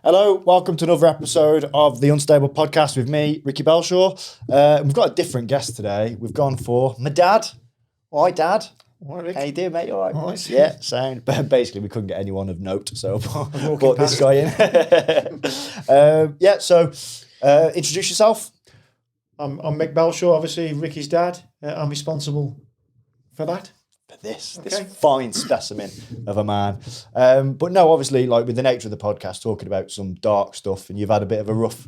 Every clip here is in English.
Hello, welcome to another episode of the Unstable Podcast with me, Ricky Balshaw. We've got a different guest today. We've gone for my dad. All right, Dad. All right, Rick. How you doing, mate? You all right? All right. Yeah, sound. But basically, we couldn't get anyone of note, so walking brought this past. guy in. Introduce yourself. I'm Mick Balshaw, obviously Ricky's dad. I'm responsible for that. For this Okay. fine specimen of a man. But no, obviously, like with the nature of the podcast, talking about some dark stuff, and you've had a bit of a rough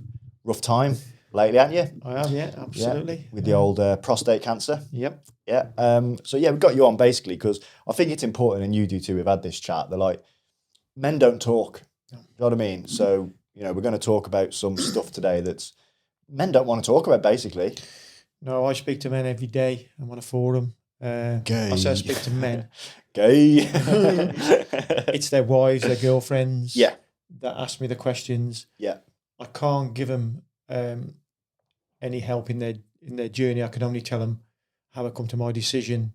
time lately, haven't you? I have, yeah, absolutely. Yeah, with the old prostate cancer. Yep. Yeah. We've got you on basically because I think it's important, and you do too. We've had this chat. They're like, men don't talk. You know what I mean? So, we're going to talk about some stuff today that's men don't want to talk about, basically. No, I speak to men every day. I'm on a forum. Gay. I say I speak to men. Gay. It's their wives, their girlfriends. Yeah. That ask me the questions. Yeah. I can't give them any help in their journey. I can only tell them how I come to my decision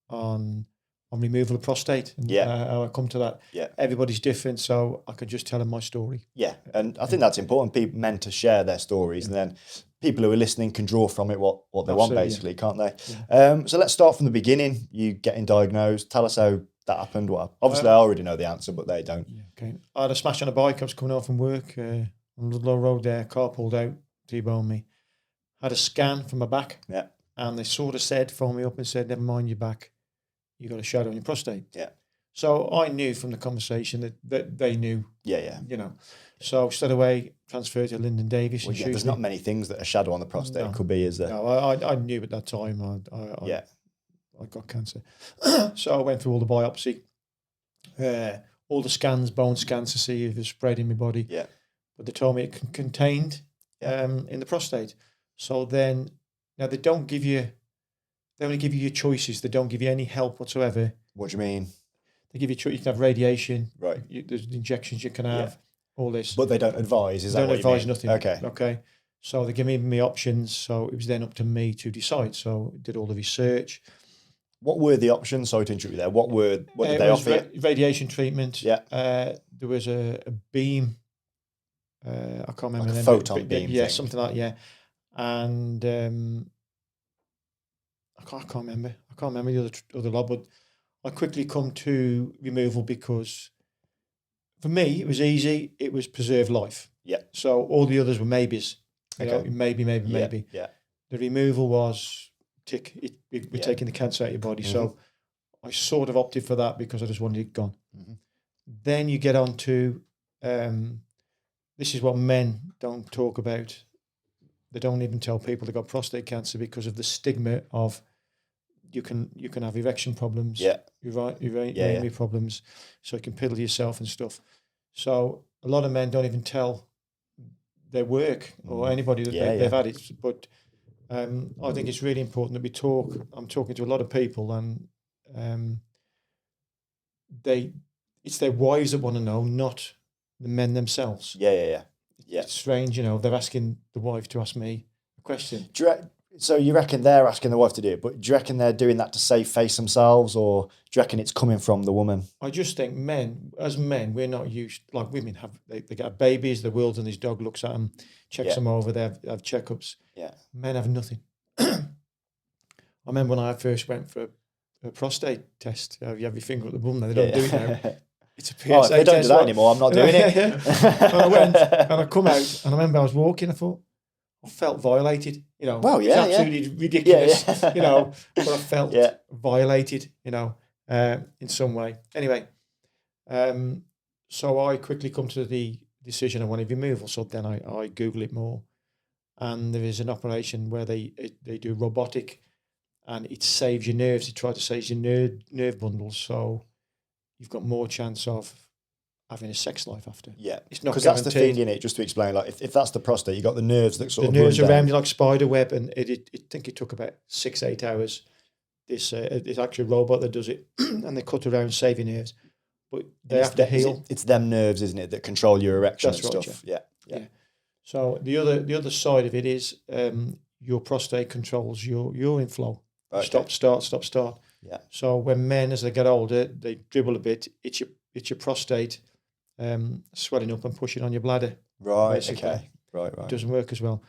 on removal of prostate and how I come to that. Yeah. Everybody's different, so I can just tell them my story. Yeah, and I think that's important. Men to share their stories, and then people who are listening can draw from it what they want, basically, can't they? Yeah. So let's start from the beginning. You getting diagnosed. Tell us how that happened. Well, obviously, I already know the answer, but they don't. Yeah, okay. I had a smash on a bike. I was coming home from work on Ludlow Road there. Car pulled out, T-boned me. Had a scan from my back. Yeah. And they sort of said, phoned me up and said, never mind your back. You got a shadow on your prostate. Yeah. So I knew from the conversation that they knew. Yeah. So straight away transferred to Lyndon Davis. Well, there's not many things that a shadow on the prostate could be, is there? No, I knew at that time I got cancer. So I went through all the biopsy, all the scans, bone scans to see if it was spread in my body. Yeah. But they told me it contained in the prostate. So then, now they only give you your choices. They don't give you any help whatsoever. What do you mean? They give you you can have radiation. Right. There's injections you can have. All this. But they don't advise. Is that what you mean? Don't advise nothing. Okay. Okay. So they give me options. So it was then up to me to decide. So I did all the research. What were the options? Sorry to interrupt you there. What did they offer you? Radiation treatment. Yeah. There was a beam. I can't remember like the name. Photon beam. Yeah, thing. something like that. Yeah. And I can't remember. I can't remember the other lot, but I quickly come to removal because for me it was easy. It was preserve life. Yeah. So all the others were maybes. You know, maybe. Yeah. The removal was we're taking the cancer out of your body. Mm-hmm. So I sort of opted for that because I just wanted it gone. Mm-hmm. Then you get on to this is what men don't talk about. They don't even tell people they got prostate cancer because of the stigma of you can have erection problems, urinary problems, so you can piddle yourself and stuff. So a lot of men don't even tell their work or anybody that they've had it. But I think it's really important that we talk. I'm talking to a lot of people, and it's their wives that want to know, not the men themselves. Yeah. It's strange, they're asking the wife to ask me a question. So you reckon they're asking the wife to do it, but do you reckon they're doing that to save face themselves, or do you reckon it's coming from the woman? I just think as men, we're not used, like women they get babies, the world and his dog looks at them, checks them over, they have checkups. Yeah. Men have nothing. I remember when I first went for a prostate test, you have your finger up the bum, they don't do it now. It's a PSA if they don't do that anymore, I'm not doing it. And I went and I come out and I remember I was walking, I thought, I felt violated, Well, it's absolutely ridiculous, Yeah. but I felt violated, in some way. Anyway, so I quickly come to the decision I wanted removal. So then I Google it more, and there is an operation where they do robotic, and it saves your nerves. It tries to save your nerve bundles, so you've got more chance of having a sex life after. Yeah, it's not because that's the thing, innit? Just to explain, like if that's the prostate, you got the nerves that sort of nerves run around down. you like spider web, and I think it took about 6-8 hours. This actual robot that does it, and they cut around saving nerves, but they have to heal. It's them nerves, isn't it, that control your erection and right, stuff. Yeah. So the other side of it is your prostate controls your urine flow. Okay. Stop, start. Yeah. So when men, as they get older, they dribble a bit. It's your prostate swelling up and pushing on your bladder. Right. Basically. Okay. Right. It doesn't work as well.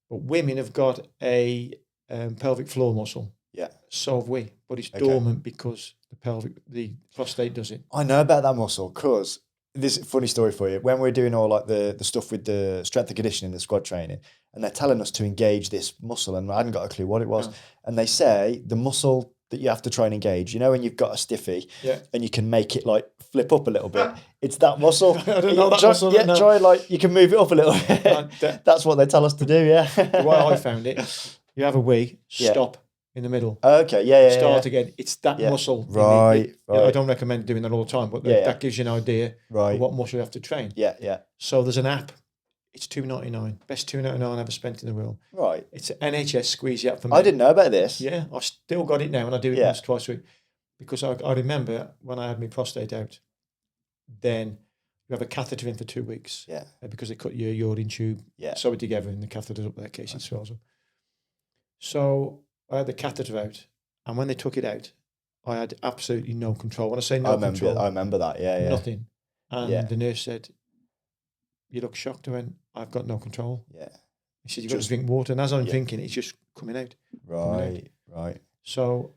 But women have got a pelvic floor muscle. Yeah. So have we, but it's dormant because the prostate does it. I know about that muscle because this is a funny story for you. When we're doing all like the stuff with the strength and conditioning, the squad training, and they're telling us to engage this muscle, and I hadn't got a clue what it was. No. And they say the muscle that you have to try and engage, you know, when you've got a stiffy and you can make it like flip up a little bit, it's that muscle. I don't know that muscle. Yeah, try like you can move it up a little bit. That's what they tell us to do, yeah. The way I found it, you have a wee, stop in the middle. Okay, yeah. Start again. It's that muscle. Right. I don't recommend doing that all the time, but that gives you an idea of what muscle you have to train. Yeah. So there's an app. It's $2.99. Best $2.99 I ever spent in the world. Right. It's an NHS squeezy app for me. I didn't know about this. Yeah, I've still got it now, and I do it once, twice a week. Because I remember when I had my prostate out, then you have a catheter in for 2 weeks. Yeah. Because they cut your urine tube, sew it together, and the catheter's up there in case it swells up. So I had the catheter out, and when they took it out, I had absolutely no control. When I say control, I remember that. Yeah. Nothing. And the nurse said, "You look shocked." I went, "I've got no control." Yeah. He said, "You've got to drink water." And as I'm drinking, it's just coming out. Right. So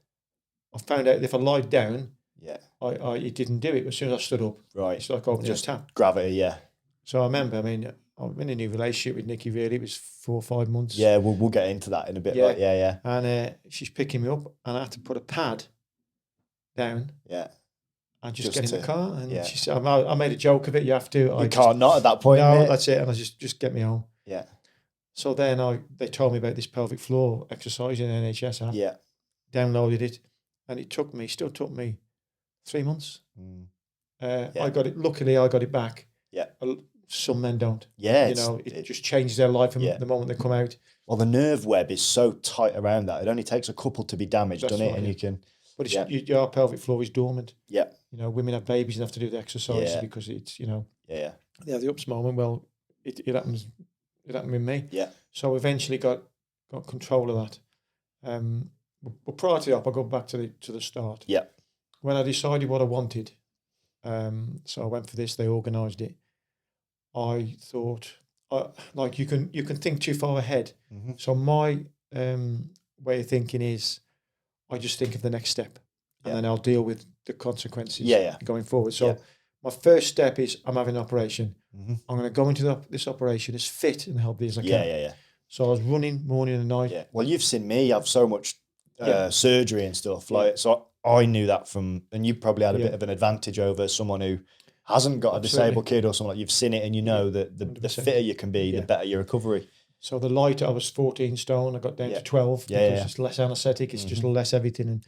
I found out if I lied down, it didn't do it. As soon as I stood up, it's like opening a tap. Gravity, yeah. So I remember, I'm in a new relationship with Nikki, really. It was 4 or 5 months. Yeah, we'll get into that in a bit. Yeah. Right? Yeah. And she's picking me up, and I had to put a pad down. Yeah. And just get in the car. And she said, I made a joke of it. You have to. You can't not at that point. No, that's it. And I just get me home. Yeah. So then they told me about this pelvic floor exercise in NHS app. Yeah. Downloaded it. And it still took me 3 months. I got it. Luckily, I got it back. Yeah. Some men don't. Yeah. It just changes their life from the moment they come out. Well, the nerve web is so tight around that. It only takes a couple to be damaged, doesn't it? And you can... But your pelvic floor is dormant. Yeah. Women have babies and have to do the exercises because it's, Yeah. They have the ups moment. Well, it happens. It happened with me. Yeah. So eventually got control of that. But prior to that, I'll go back to the start. Yeah. When I decided what I wanted, so I went for this. They organised it. I thought, you can think too far ahead. Mm-hmm. So my way of thinking is, I just think of the next step, and then I'll deal with the consequences going forward. So my first step is I'm having an operation. Mm-hmm. I'm going to go into this operation as fit and healthy as I can. Yeah. So I was running morning and night. Yeah. Well, you've seen me have so much surgery and stuff. So I knew that and you probably had a bit of an advantage over someone who hasn't got a disabled kid or something like you've seen it and you know that the fitter you can be, the better your recovery. So the lighter, I was 14 stone. I got down to 12 because it's less anaesthetic. It's just less everything.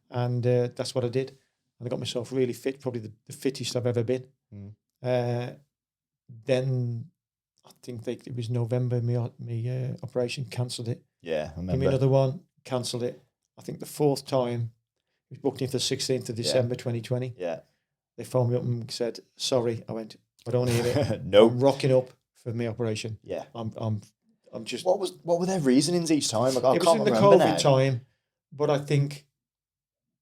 And that's what I did. And I got myself really fit, probably the fittest I've ever been. Then I think it was November, my operation, cancelled it. Yeah, I remember. Give me another one, cancelled it. I think the 4th time, it was booked in for the 16th of December 2020. Yeah. They phoned me up and said, "Sorry." I went, "I don't hear it." Nope. I'm rocking up for my operation. Yeah. I'm just. What were their reasonings each time? Like, it was in the COVID time, but I think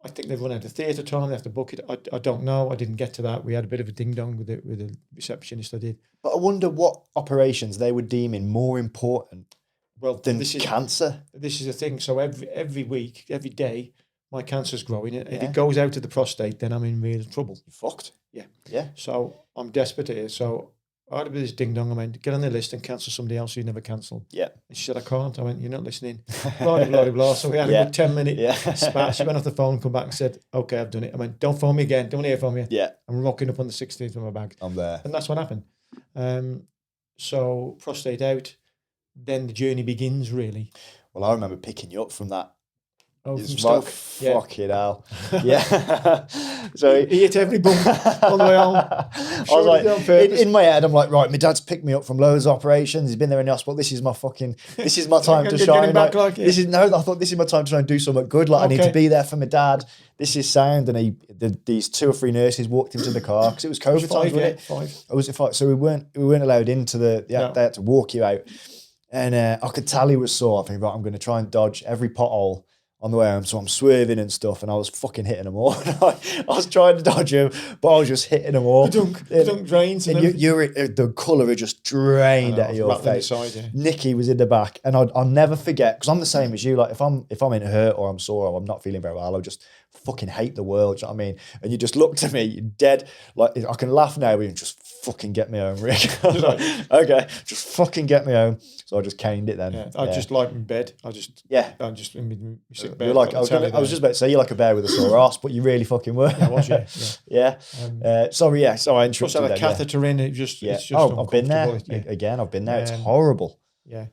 they've run out of theatre time. They have to book it. I don't know. I didn't get to that. We had a bit of a ding dong with the receptionist. I did. But I wonder what operations they were deeming more important. Than cancer. This is the thing. So every week, every day, my cancer's growing. If it goes out of the prostate, then I'm in real trouble. You're fucked. Yeah. So I'm desperate here. So I had a bit of this ding dong. I went, "Get on the list and cancel somebody else who never cancelled." Yeah. And she said, "I can't." I went, "You're not listening." Blah, blah. So we had a good 10-minute spat. She went off the phone, come back and said, "Okay, I've done it." I went, "Don't phone me again. Don't hear from you." Yeah. I'm rocking up on the 16th with my bag. I'm there. And that's what happened. So prostate out. Then the journey begins, really. Well, I remember picking you up from that. Oh, from Stoke. Fucking hell. Yeah. So he hit every bump on the way home. I was like, in my head, I'm like, right, my dad's picked me up from loads of operations. He's been there in the hospital. This is my time to shine. I thought this is my time to try and do something good. Like, I need to be there for my dad. This is sound. And these 2 or 3 nurses walked into the car because it was COVID times, wasn't it? 5. Or was it 5? So we weren't allowed into they had to walk you out. And I could tell he was sore. I think, right, I'm going to try and dodge every pothole on the way home. So I'm swerving and stuff, and I was fucking hitting them all. I was trying to dodge them, but I was just hitting them all. The dunk drains. And the colour had just drained out of your face. Nicky was in the back, and I'll never forget, because I'm the same as you. Like if I'm in hurt or I'm sore or I'm not feeling very well, I'll just fucking hate the world. Do you know what I mean? And you just looked at me, you're dead. Like I can laugh now, but you just fucking get me home, Rick. I was like, okay, just fucking get me home. So I just caned it then. Yeah, I just like in bed. I'm just in my sick bed. You're like, I was just about to say you're like a bear with a sore ass, but you really fucking were. Yeah, I was, yeah. Sorry, I interrupted. Plus, I had a catheter in. It's just I've been there again. I've been there. It's horrible. Yeah.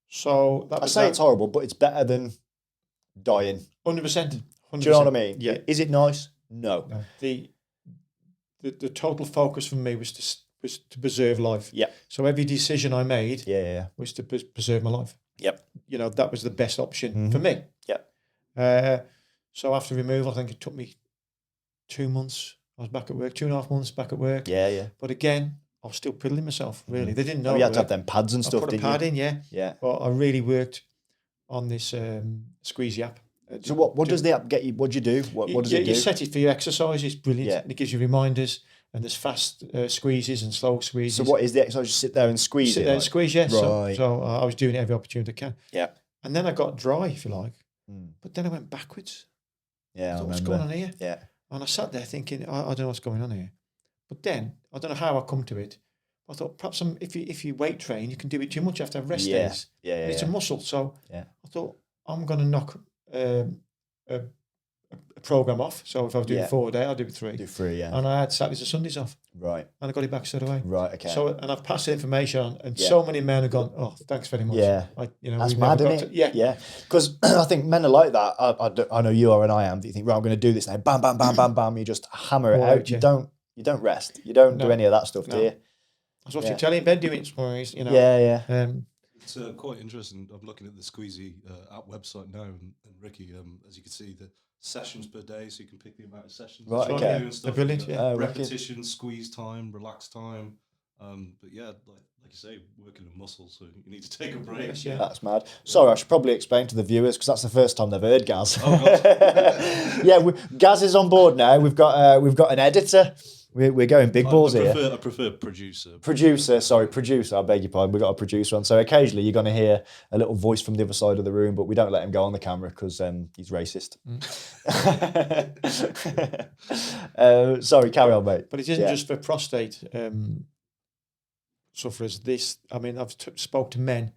So I say it's horrible, but it's better than dying. 100%. Do you know what I mean? Yeah. Is it nice? No. The total focus for me was to preserve life. Yeah. So every decision I made was to preserve my life. Yep. You know, that was the best option for me. Yeah. So after removal, I think it took me 2 months. I was back at work, 2.5 months back at work. Yeah. But again, I was still piddling myself, really. They didn't know. You had to have them pads and stuff, I put a pad in, yeah. Yeah. But I really worked on this Squeezy app. So what does the app get you? What do you do? What does it do? You set it for your exercise. It's brilliant. Yeah. And it gives you reminders. And there's fast squeezes and slow squeezes. So what is the exercise? Just sit there and squeeze sit there and squeeze, yeah. Right. So I was doing it every opportunity I can. Yeah. And then I got dry, if you like. But then I went backwards. Yeah, What's going on here? Yeah. And I sat there thinking, I don't know what's going on here. But then, I don't know how I come to it. I thought perhaps if you weight train, you can do it too much. You have to have rest days. Yeah. It's a muscle. So I thought, I'm going to knock a program off. So if I was doing 4 a day, I'll do 3. Do 3, yeah. And I had Saturdays and Sundays off. Right. And I got it back straight away. Right, okay. So, and I've passed the information on, and so many men have gone, oh, thanks very much. Yeah. That's mad, isn't it? Yeah. Because I think men are like that. I know you are and I am. Do you think, right, I'm going to do this now. Bam, bam, bam, bam, bam. You just hammer it out. You don't rest. You don't do any of that stuff, do you? I was watching telly in bed doing it, you know. Yeah. It's quite interesting. I'm looking at the Squeezy app website now, and Ricky, as you can see, the sessions per day, so you can pick the amount of sessions. Right, okay. They're brilliant, repetition, squeeze time, relax time. But yeah, like you say, working a muscle, so you need to take a break. Yes, yeah. That's mad. Sorry, I should probably explain to the viewers, because that's the first time they've heard Gaz. Oh, God. Gaz is on board now. We've got an editor. We're going big balls here. I prefer producer. Producer. I beg your pardon. We've got a producer on. So occasionally you're going to hear a little voice from the other side of the room, but we don't let him go on the camera because he's racist. Sorry, carry on, mate. But it isn't just for prostate sufferers. I've spoke to men.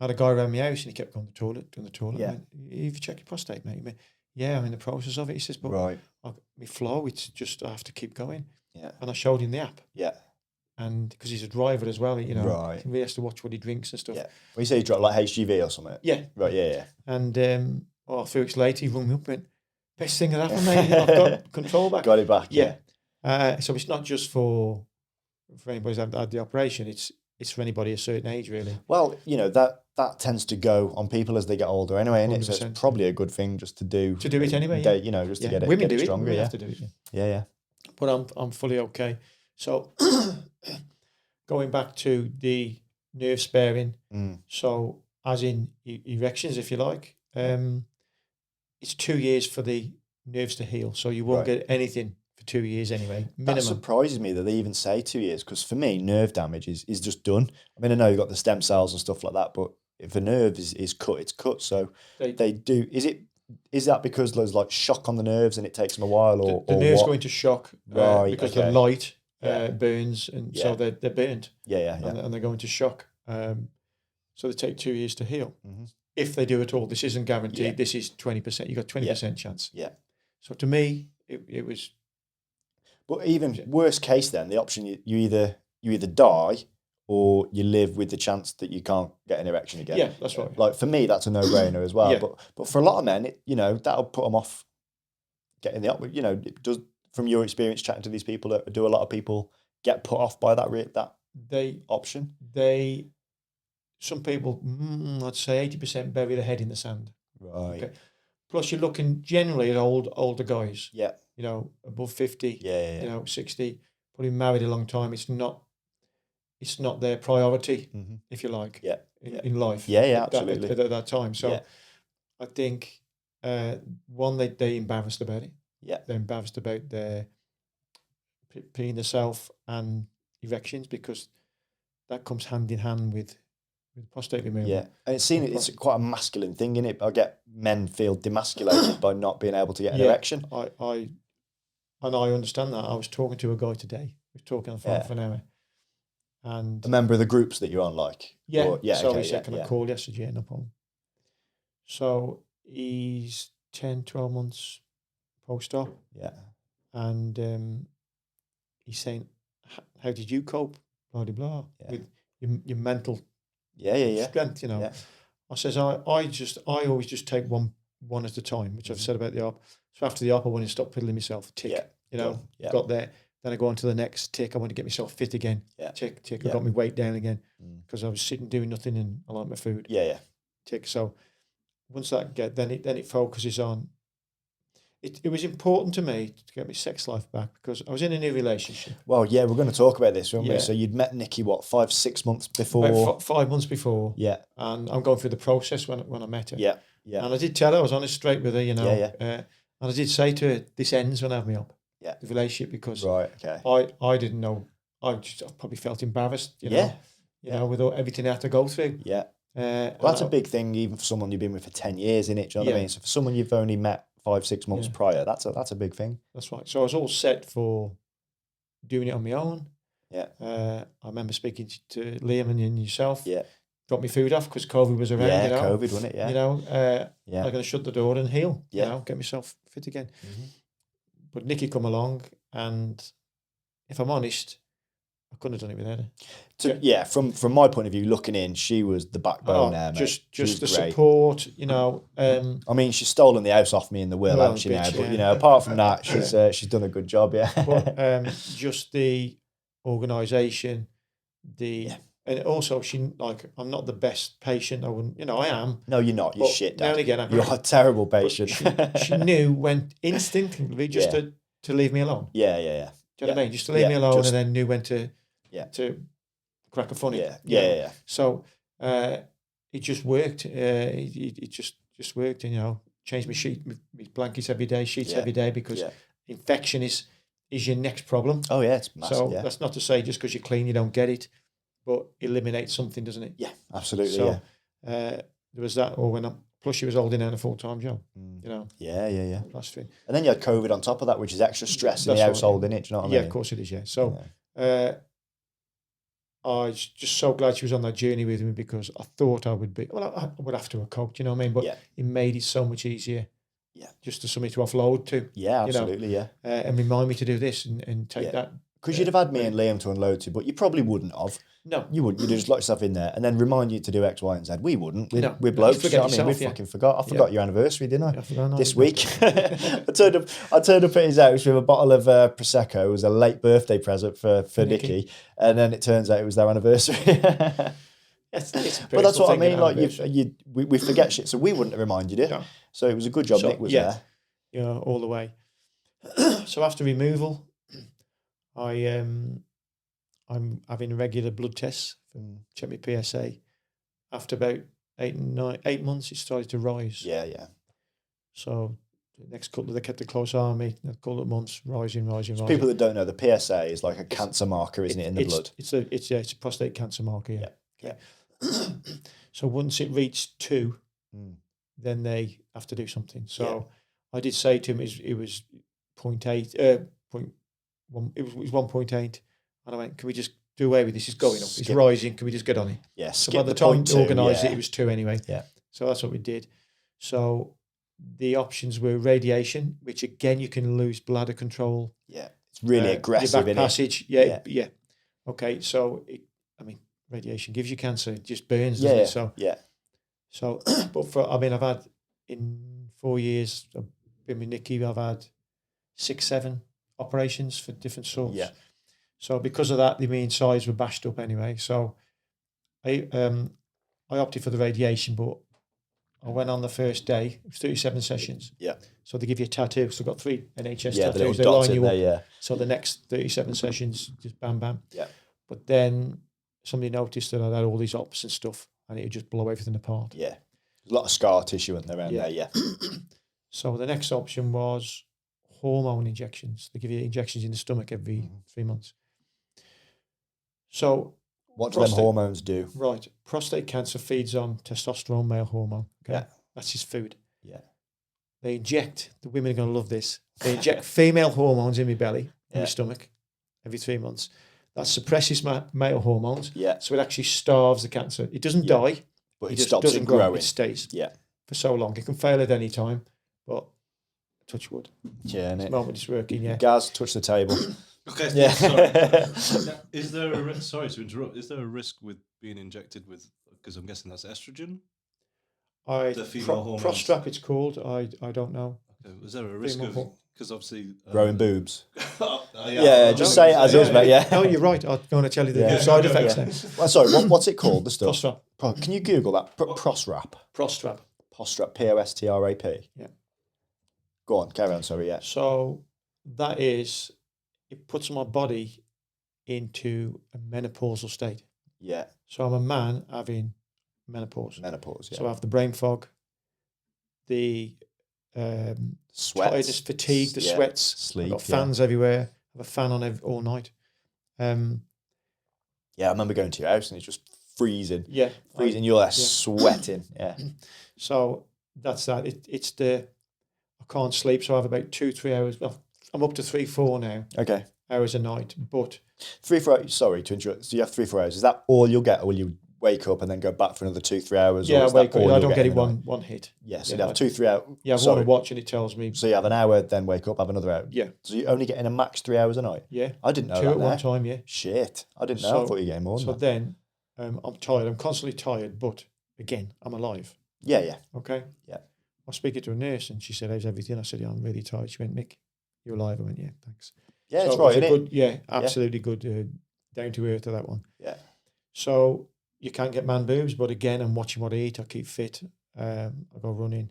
I had a guy around my house and he kept going to the toilet. Yeah. I went, you've checked your prostate, mate? Yeah, I'm in the process of it. He says, but my flow, it's just, I have to keep going. Yeah. And I showed him the app. Yeah. And because he's a driver as well, you know, right. he has to watch what he drinks and stuff. Yeah. Well, you say he dropped like HGV or something? Yeah. Right, yeah. And a few weeks later, he rung me up and went, best thing that happened, mate. I've got control back. Got it back. Yeah. So it's not just for anybody who's had the operation. It's for anybody a certain age, really. Well, you know, that tends to go on people as they get older anyway, and so it's probably a good thing just to do. To do it anyway, you know, just to get it, women get do it stronger. Women have to do it. Yeah. But I'm fully okay. So going back to the nerve sparing, so as in erections, if you like, it's 2 years for the nerves to heal. So you won't get anything for 2 years anyway. Minimum. That surprises me that they even say 2 years, because for me, nerve damage is just done. I mean, I know you've got the stem cells and stuff like that, but if a nerve is cut, it's cut. So they do. Is that because there's like shock on the nerves and it takes them a while, or the nerves what? go into shock because the light burns, and so they're burned. Yeah. And they go into shock. So they take 2 years to heal. Mm-hmm. If they do at all, this isn't guaranteed. Yeah. This is 20%. You got 20% chance. Yeah. So to me, it was. But even worst case, then the option you either die or you live with the chance that you can't get an erection again. Yeah, that's right. Like for me, that's a no-brainer as well. Yeah. But for a lot of men, that'll put them off getting the option. You know, does, from your experience chatting to these people, do a lot of people get put off by that option? Some people, I'd say 80% bury their head in the sand. Right. Okay. Plus, you're looking generally at older guys. Yeah. You know, above 50. Yeah. You know, 60. Probably married a long time. It's not their priority, if you like. Yeah. In life. Yeah, absolutely. At that time. So I think one, they embarrassed about it. Yeah. They're embarrassed about their peeing themselves and erections, because that comes hand in hand with prostate removal. Yeah, and it's quite a masculine thing, isn't it? I get men feel demasculated by not being able to get an erection. I understand that. I was talking to a guy today. We were talking on the phone for an hour. And a member of the groups that you're on, like? Yeah. Or, yeah. So okay, he said, can I call yesterday? No problem. So he's 10, 12 months post-op. Yeah. And he's saying, how did you cope? Blah, blah, blah. Yeah. With your mental strength, you know. Yeah. I says, I always just take one at a time, which I've said about the op. So after the op, I want to stop piddling myself. Tick. Yeah. You know, got there. Then I go on to the next tick. I want to get myself fit again. Yeah. Tick. I got my weight down again because I was sitting doing nothing and I like my food. Yeah. Tick. So once that then it focuses on. It was important to me to get my sex life back because I was in a new relationship. Well, yeah, we're going to talk about this, weren't we? Yeah. So you'd met Nikki, 5-6 months before? About 5 months before. Yeah. And I'm going through the process when I met her. Yeah. Yeah. And I did tell her, I was honest straight with her, you know. Yeah. And I did say to her, this ends when I have me up. Yeah. The relationship, because right, okay. I didn't know. I probably felt embarrassed, you know. You know, with everything I had to go through. Yeah. Well, that's a big thing, even for someone you've been with for 10 years, innit? Do you know what I mean? So for someone you've only met 5-6 months prior, that's a big thing. That's right. So I was all set for doing it on my own. Yeah. I remember speaking to Liam and yourself. Yeah. Got my food off because COVID was around. Yeah, you know? COVID, wasn't it? Yeah. You know, I'm going to shut the door and heal. You know, get myself fit again. Mm-hmm. But Nikki come along, and if I'm honest, I couldn't have done it without her. From my point of view, looking in, she was the backbone there, mate. Just the great support, you know. I mean, she's stolen the house off me in the will, hasn't she? Now, but you know, apart from that, she's done a good job. Yeah. But just the organisation, and also I'm not the best patient. I wouldn't, you know, I am. No, you're not. You're shit, Dad. Now and again, you're a terrible patient. She knew when instinctively just to leave me alone. Yeah. Do you know what I mean? Just to leave me alone, and then knew when to crack a funny. Yeah. So it just worked. It just worked, and you know, changed my blankets every day, sheets every day, because infection is your next problem. Oh yeah, it's massive. So that's not to say just because you're clean you don't get it, but eliminates something, doesn't it? Yeah, absolutely. So there was that, or plus she was holding down a full-time job, you know. Yeah. Plastering. And then you had COVID on top of that, which is extra stress in the household, innit? Do you know what I mean? Yeah, of course it is, yeah. So I was just so glad she was on that journey with me, because I thought I would be, I would have to have coped, you know what I mean? But it made it so much easier. Yeah. Just to somebody to offload to. Yeah, absolutely, you know, and remind me to do this and take that. Because you'd have had me and Liam to unload to, but you probably wouldn't have. No. You wouldn't. You'd have just locked yourself in there and then remind you to do X, Y, and Z. We wouldn't. We're blokes. You know what I mean? We fucking forgot. I forgot your anniversary, didn't I? forgot this week. I turned up at his house with a bottle of Prosecco. It was a late birthday present for Nikki. And then it turns out it was their anniversary. But that's what I mean. Like we forget shit, so we wouldn't have reminded you. No. So it was a good job Nick was there. Yeah, all the way. So after removal, I'm having regular blood tests and check my PSA. After about 8 months, it started to rise. Yeah. So the next couple, they kept a close eye on me. A couple of months, rising. So people that don't know, the PSA is like a cancer marker, isn't it, in the blood? It's a prostate cancer marker. Yeah. So once it reached 2, then they have to do something. So I did say to him, it was 0.8, 0.1. It was 1.8, and I went, "Can we just do away with this? It's going up. It's rising. Can we just get on it?" Yeah. So by the time we organised it was 2 anyway. Yeah. So that's what we did. So the options were radiation, which again you can lose bladder control. Yeah. It's really aggressive. Your back passage. Yeah. Okay. So radiation gives you cancer. It just burns. Doesn't it? So So, but I've had in 4 years I've been with Nikki. I've had 6-7 operations for different sorts. Yeah. So because of that, the insides were bashed up anyway. So I opted for the radiation, but I went on the first day. It was 37 sessions. Yeah. So they give you a tattoo. So I've got 3 NHS tattoos. The they line you up. There, so the next 37 sessions, just bam, bam. Yeah. But then somebody noticed that I had all these ops and stuff, and it would just blow everything apart. Yeah. There's a lot of scar tissue in there around there, yeah. So the next option was hormone injections. They give you injections in the stomach every 3 months. So what do them hormones do? Right. Prostate cancer feeds on testosterone, male hormone. Okay. Yeah. That's his food. Yeah. They inject, the women are going to love this. They inject female hormones in my belly, in my stomach, every 3 months. That suppresses my male hormones. Yeah. So it actually starves the cancer. It doesn't die, but it just stops doesn't it grow. growing. It stays. Yeah. For so long. It can fail at any time, but touch wood. Yeah, and at the moment it's working. Yeah. Gaz, touch the table. Okay. Yeah. Sorry. Is there a sorry to interrupt? Is there a risk with being injected with? Because I'm guessing that's estrogen. The female hormones. Prostrap, it's called. I don't know. Okay. Was there a risk of? Because obviously growing boobs. Yeah, just say it as is, mate. Yeah. No, you're right. I'm going to tell you the side effects now. Well, sorry, what's it called? The stuff. Prostrap. Can you Google that? Prosrap. Prostrap. Prostrap. Postrap. Yeah. Go on, carry on. Sorry, yeah. So that is, it puts my body into a menopausal state. Yeah. So I'm a man having menopause. Menopause. Yeah. So I have the brain fog, the sweats, tiredness, fatigue, the sweats, sleep. I've got fans everywhere. I have a fan on all night. Yeah, I remember going to your house and it's just freezing. Yeah, freezing. You're there sweating. Yeah. So that's that. It's the I can't sleep, so I have about 2-3 hours. Well, I'm up to 3-4 now. Okay. Hours a night, but 3-4 hours. Sorry to interrupt. So you have 3-4 hours. Is that all you'll get, or will you wake up and then go back for another 2-3 hours? Yeah, or I wake up. I don't get it one hit. Yeah, so you have 2-3 hours. Yeah, I want to watch and it tells me. So you have an hour, then wake up, have another hour. Yeah. So you only get in a max 3 hours a night. Yeah. I didn't know 2 that. at one time. Yeah. Shit, I didn't know. I thought you were getting more than that. So then, I'm tired. I'm constantly tired, but again, I'm alive. Yeah, yeah. Okay. Yeah. I was speaking to a nurse and she said, "How's everything?" I said, "Yeah, I'm really tired." She went, "Mick, you're alive." I went, "Yeah, thanks." Yeah, so it's right, isn't it? good, yeah, absolutely good. Down to earth to that one. Yeah. So you can't get man boobs, but again, I'm watching what I eat. I keep fit. I go running.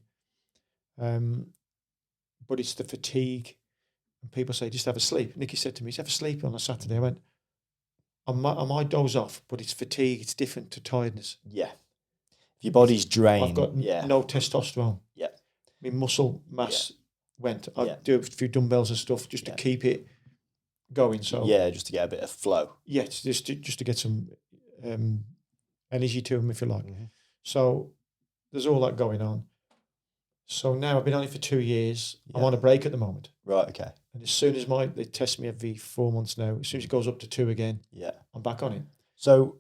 But it's the fatigue. And people say, just have a sleep. Nikki said to me, just have a sleep on a Saturday. I went, I might doze off, but it's fatigue. It's different to tiredness. Yeah. If your body's drained. I've got no testosterone. Yeah. My muscle mass went. I do a few dumbbells and stuff just to keep it going. So yeah, just to get a bit of flow. Yeah, it's just to get some energy to them, if you like. Mm-hmm. So there's all that going on. So now I've been on it for 2 years. Yeah. I'm on a break at the moment. Right, okay. And as soon as they test me every 4 months now, as soon as it goes up to 2 again, I'm back on it. So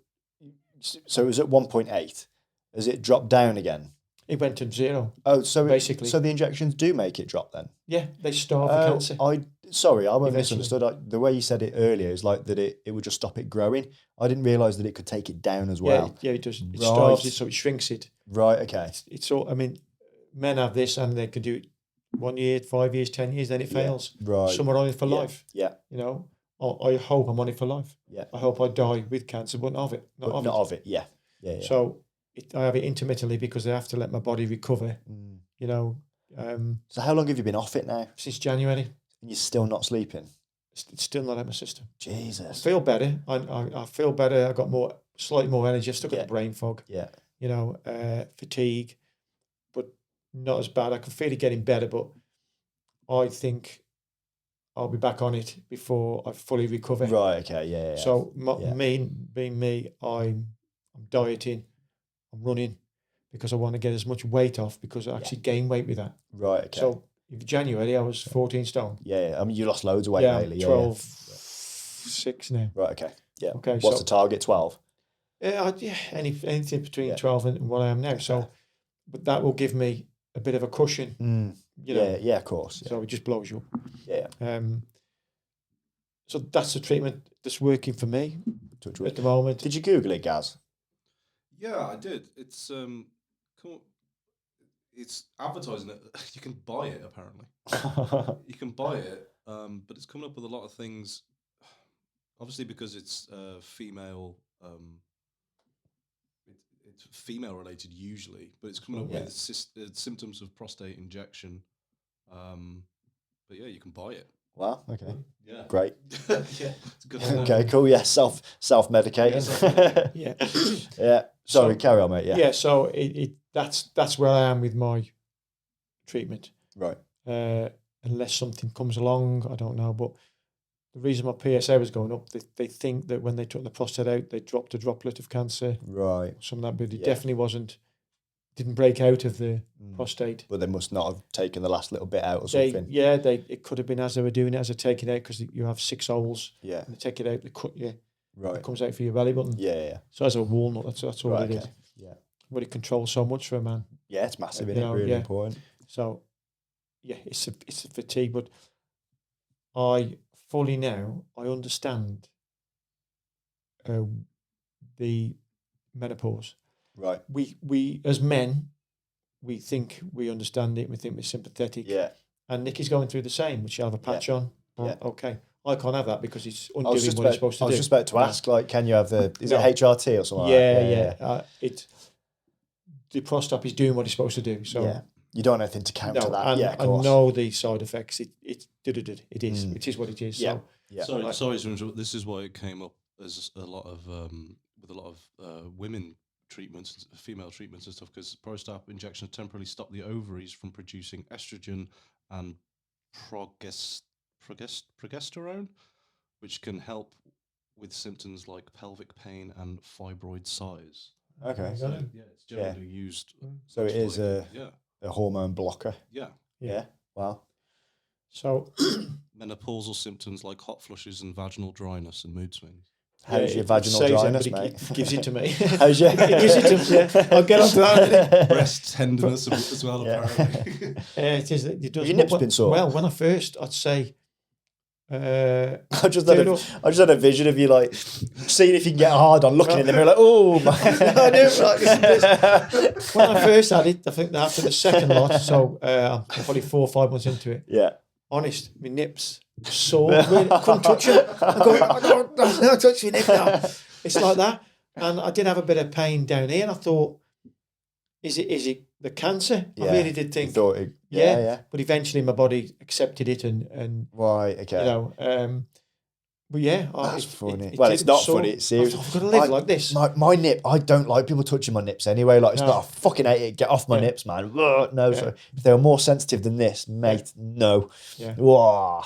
it was at 1.8. Has it dropped down again? It went to 0. Oh, so basically, so the injections do make it drop then? Yeah, they starve the cancer. I misunderstood. The way you said it earlier is like that it would just stop it growing. I didn't realise that it could take it down as well. Yeah, it does. It starves it, so it shrinks it. Right, okay. It's all. I mean, men have this and they can do it 1 year, 5 years, 10 years, then it fails. Right. Some are on it for life. Yeah. You know, I hope I'm on it for life. Yeah. I hope I die with cancer, but not of it. Not of it. Yeah. Yeah. So I have it intermittently because I have to let my body recover. You know. So how long have you been off it now? Since January. And you're still not sleeping? It's still not out of my system. Jesus. I feel better. I feel better. I got slightly more energy. I've still got the brain fog. Yeah. You know, fatigue, but not as bad. I can feel it getting better, but I think I'll be back on it before I fully recover. Right. Okay. Yeah. So me being me, I'm dieting, I'm running because I want to get as much weight off because I actually gain weight with that. Right. Okay. So in January I was 14 stone. Yeah. I mean, you lost loads of weight lately. 12.6 now. Right. Okay. Yeah. Okay. What's the target? 12. Anything between 12 and what I am now. So, but that will give me a bit of a cushion. You know. Yeah. Of course. Yeah. So it just blows you up. Yeah. So that's the treatment that's working for me at the moment. Did you Google it, Gaz? Yeah, I did. It's it's advertising it. You can buy it apparently. You can buy it, but it's coming up with a lot of things. Obviously, because it's female. It's female related usually, but it's coming up with symptoms of prostate injection. But yeah, you can buy it. Wow. Okay. Yeah. Great. Yeah. It's good. Okay. Cool. Yeah. Self medicating. Yeah. Yeah. Sorry. Carry on, mate. Yeah. Yeah. So that's where I am with my treatment. Right. Unless something comes along, I don't know. But the reason my PSA was going up, they think that when they took the prostate out, they dropped a droplet of cancer. Right. Some of that, but it definitely didn't break out of the prostate. But they must not have taken the last little bit out or something. It could have been as they were doing it, as they take it out, because you have 6 holes. Yeah. And they take it out, they cut you. Right. It comes out for your belly button. Yeah. So as a walnut, that's all Right, it okay. is. Yeah. But it controls so much for a man. Yeah, it's massive, isn't it? Really important. So, yeah, it's a fatigue, but I fully now, I understand the menopause. Right. We as men, we think we understand it, we think we're sympathetic. Yeah. And Nicky's going through the same, which she'll have a patch on. Yeah. Okay. I can't have that because it's undoing what it's supposed to do. I was just about to ask, like, can you have it HRT or something like that? The prostate is doing what it's supposed to do. So you don't have anything to counter that. And Of course. I know the side effects. It is. It is what it is. Yeah. So, Sorry to interrupt. This is why it came up as a lot of with a lot of women treatments, female treatments and stuff, because prostate injections temporarily stop the ovaries from producing estrogen and progesterone, which can help with symptoms like pelvic pain and fibroid size. Okay. So, it's generally used. So it is a hormone blocker. Yeah. Yeah. Wow. So menopausal symptoms like hot flushes and vaginal dryness and mood swings. How's your vaginal dryness, mate? It gives it to me. How's your? It gives it to me. I'll get onto that. Breast tenderness as well, apparently. It is. It does. Your nips been sore? Well, when I'd say. I just had a vision of you like seeing if you can get hard on looking in the mirror like, oh my. I knew, like, when I first had it, I think after the second lot, so probably 4 or 5 months into it. Yeah. Honest, my nips sore. Really, I couldn't touch them. I don't touch my nip now. It's like that. And I did have a bit of pain down here, and I thought, is it the cancer? Yeah. I really did think. You thought yeah. But eventually my body accepted it and right, okay. You know, but yeah. That's funny. It's not funny, it's serious. I've got to live like this. My nip, I don't like people touching my nips anyway. Like, it's not, I fucking hate it. Get off my nips, man. Ugh, no, so if they were more sensitive than this, mate, no. Yeah. Whoa.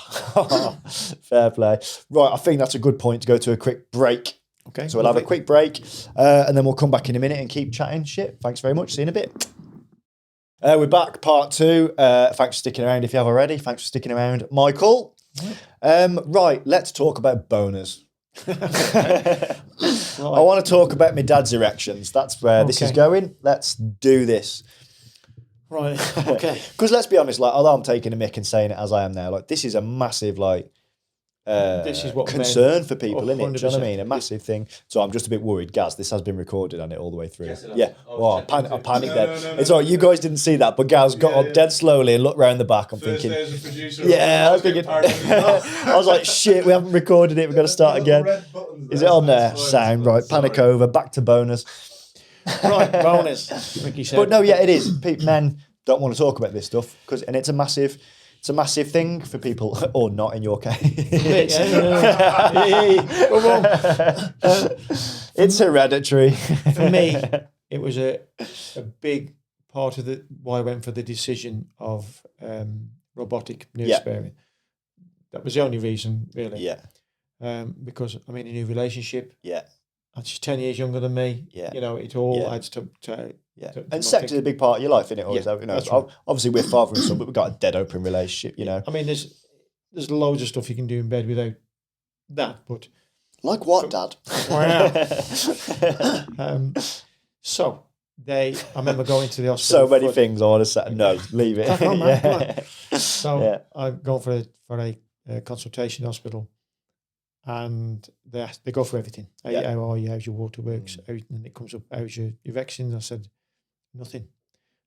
Fair play. Right, I think that's a good point to go to a quick break. Okay. So we'll have a quick break and then we'll come back in a minute and keep chatting shit. Thanks very much. See you in a bit. We're back, part 2. Thanks for sticking around if you have already. Thanks for sticking around, Michael. Right, let's talk about boners. I want to talk about my dad's erections. That's where this is going. Let's do this. Right, okay. Because let's be honest, like, although I'm taking a mick and saying it as I am now, like, this is a massive, like, this is what concern for people, isn't it? Do you know what I mean? A 100%. massive thing. So I'm just a bit worried. Gaz, this has been recorded on it all the way through. Yes, it has. Yeah. Oh, I panicked then. No. It's all right. You guys didn't see that, but Gaz got up dead slowly and looked round the back. I'm thinking, First day as a producer, I was thinking, I was like, shit, we haven't recorded it. We've got to start again. Is it on there? Sound right. Panic over. Back to bonus. Right, bonus. Ricky said. But no, yeah, it is. Men don't want to talk about this stuff and it's a massive thing for people, or not in your case. It's hereditary. For me, it was a big part of why I went for the decision of robotic nerve sparing. That was the only reason, really. Yeah. Because I'm in a new relationship. Yeah. And she's 10 years younger than me. Yeah. You know, it all adds to and sex is a big part of your life, isn't it? Always, you know, right. Obviously we're father and son, but we've got a dead open relationship, you know. I mean, there's loads of stuff you can do in bed without that, but like what, Dad? So I remember going to the hospital. So many things I want to say. No, leave it. Come on, man, come on. So I'm going for a consultation in hospital, and they go for everything. How are you? How's your water works? And it comes up. How's your erections? I said nothing.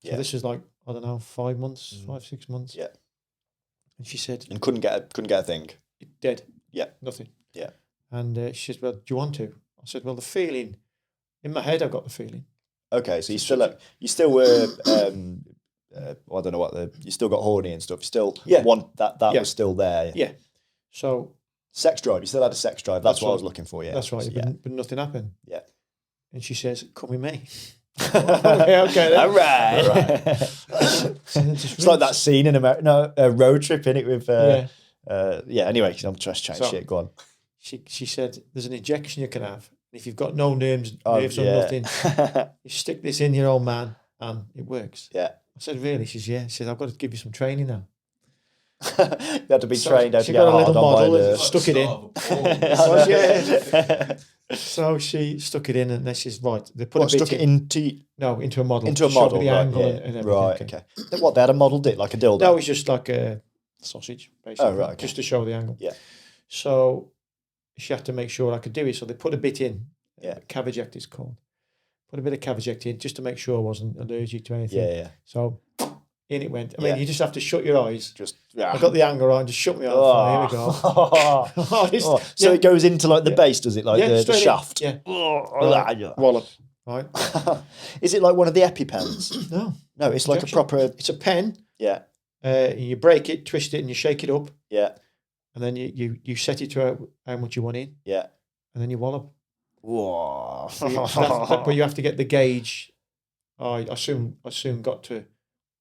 So this was like, I don't know, 5 months, 5-6 months. Yeah. And she said, and couldn't get a thing. Dead. Yeah. Nothing. Yeah. And she said, well, do you want to? I said, well, the feeling in my head, I've got the feeling. Okay, so you still were. I don't know what you still got horny and stuff. You still want that was still there. Yeah. So sex drive. You still had a sex drive. That's what I was looking for. Yeah. That's right. But nothing happened. Yeah. And she says, "Come with me." Okay, then. All right. It's like that scene in a road trip in it with. Anyway, I'm just chatting shit. Go on. She said, "There's an injection you can have. If you've got no nerves or nothing, you stick this in your old man, and it works." Yeah. I said, "Really?" She said, "Yeah." She said, "I've got to give you some training now." You had to be trained how to she get got a hard little on by model the... and stuck it in. So she stuck it in, and then she's right. They put stuck it into a model. Into a model, the right? angle Yeah. and everything. Right. Okay. Then what? They had a modelled it like a dildo. No, it's just like a sausage, basically. Oh, right. Okay. Just to show the angle. Yeah. So she had to make sure I could do it. So they put a bit in. Yeah. Cavaject is called. Put a bit of Cavaject in just to make sure I wasn't allergic to anything. Yeah. So in it went. I mean, you just have to shut your eyes. I got the anger on, just shut me off. Here we go. So it goes into like the base, does it? Like the shaft? Yeah. Wallop. Right. Is it like one of the EpiPens? No. No, it's like a proper... It's a pen. Yeah. You break it, twist it, and you shake it up. Yeah. And then you set it to how much you want in. Yeah. And then you wallop. Whoa. But you have to get the gauge. I soon got to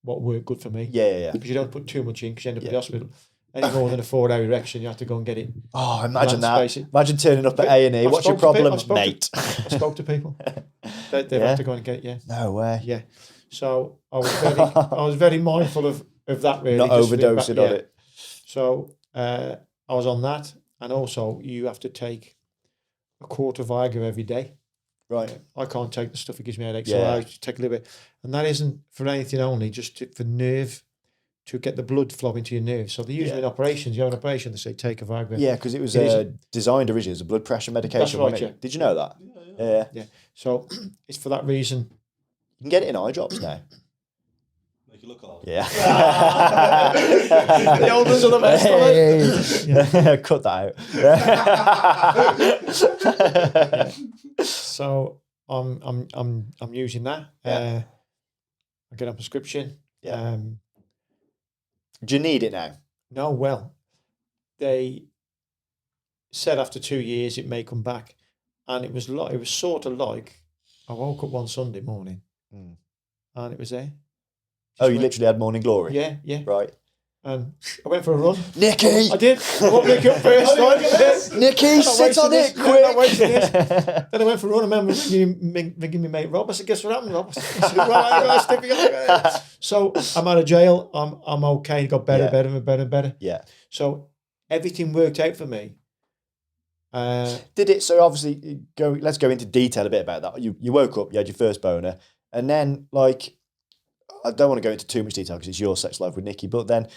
what worked good for me. Yeah. Because you don't put too much in because you end up in the hospital. Any more than a 4-hour erection, you have to go and get it. Oh, imagine that. Imagine turning up at A&E. What's your problem, mate? I spoke to people. They have to go and get it, yeah. No way. Yeah. So I was very mindful of that, really. Not overdosing on it. So I was on that. And also, you have to take a quarter of Viagra every day. Right. I can't take the stuff, it gives me a headache. So I take a little bit. And that isn't for anything only, just for nerve, to get the blood flow into your nerves. So they use them in operations. You have an operation, they say take a Viagra. Yeah, because it was designed originally as a blood pressure medication. That's right, yeah. Did you know that? Yeah. So it's for that reason. You can get it in eye drops now. Make you look old. Yeah. The old ones are the best. Yeah. Cut that out. So I'm using that. I get a prescription. Yeah. Do you need it now? No, well, they said after 2 years it may come back, and it was sort of like I woke up one Sunday morning, and it was there. You literally had morning glory? Yeah. Right. And I went for a run. Nicky! I did. I woke Nicky up first. Right? Nicky, sit on it, quick! Then I went for a run. I remember ringing my mate Rob. I said, guess what happened, Rob? I said, right, so I'm out of jail. I'm okay. It got better and better. Yeah. So everything worked out for me. Did it? So obviously, let's go into detail a bit about that. You woke up, you had your first boner, and then like, I don't want to go into too much detail because it's your sex life with Nicky, but then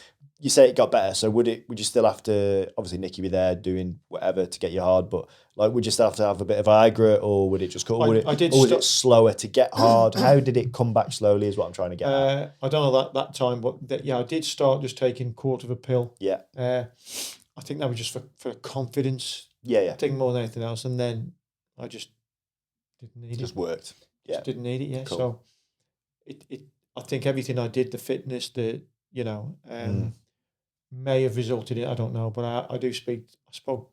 you say it got better. So would you still have to, obviously Nicky be there doing whatever to get you hard, but like, would you still have to have a bit of Viagra, or would it just come, or was it slower to get hard? How did it come back slowly is what I'm trying to get at. I don't know that time, but I did start just taking quarter of a pill. Yeah. I think that was just for confidence. Yeah. Taking more than anything else. And then I just didn't need it. Just worked. Yeah. Just didn't need it, yeah. Cool. So I think everything I did, the fitness, may have resulted in, I don't know, but I spoke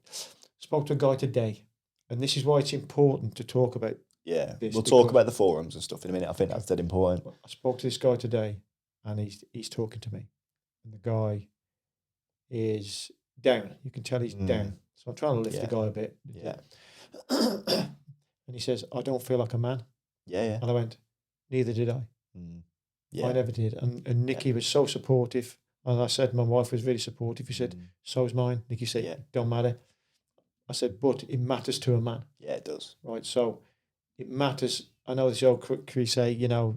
to a guy today, and this is why it's important to talk about. Yeah, we'll talk about the forums and stuff in a minute. I think that's dead important. I spoke to this guy today, and he's talking to me, and the guy is down. You can tell he's down. So I'm trying to lift the guy a bit. Yeah. And he says, I don't feel like a man. Yeah. And I went, neither did I. Yeah. I never did. And Nicky was so supportive. And I said, my wife was really supportive. He said, so is mine. Nicky said, don't matter. I said, but it matters to a man. Yeah, it does. Right. So it matters. I know this old cliche, you're not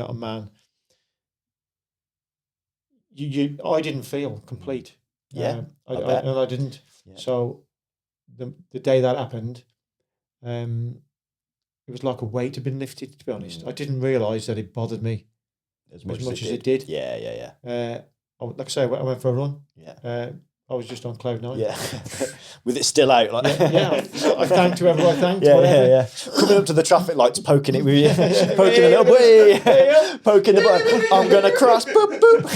a man. I didn't feel complete. Yeah. I didn't. Yeah. So the day that happened, it was like a weight had been lifted, to be honest. I didn't realise that it bothered me as much as it did. Yeah. Like I say, I went for a run. Yeah. I was just on cloud 9. Yeah. With it still out. Like. Yeah. I thanked whoever I thanked. Yeah. Coming up to the traffic lights, poking it with you. Poking a little way. Poking the button. I'm going to cross. Boop, boop.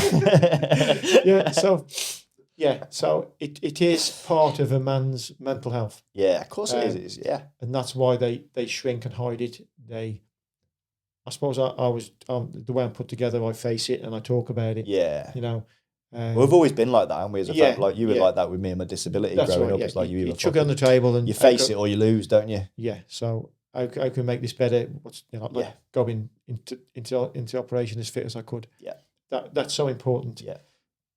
So it is part of a man's mental health. Yeah, of course it is. Yeah. And that's why they shrink and hide it. They I suppose I was the way I'm put together. I face it and I talk about it. Yeah. You know. Well, we've always been like that, haven't we? As a Yeah, family, like you were like that with me and my disability That's growing right, up. yeah. It's like you You either chuck it on the table and you face it or you lose, don't you? Yeah. So I can make this better. What's going into operation as fit as I could. Yeah. That's so important. Yeah.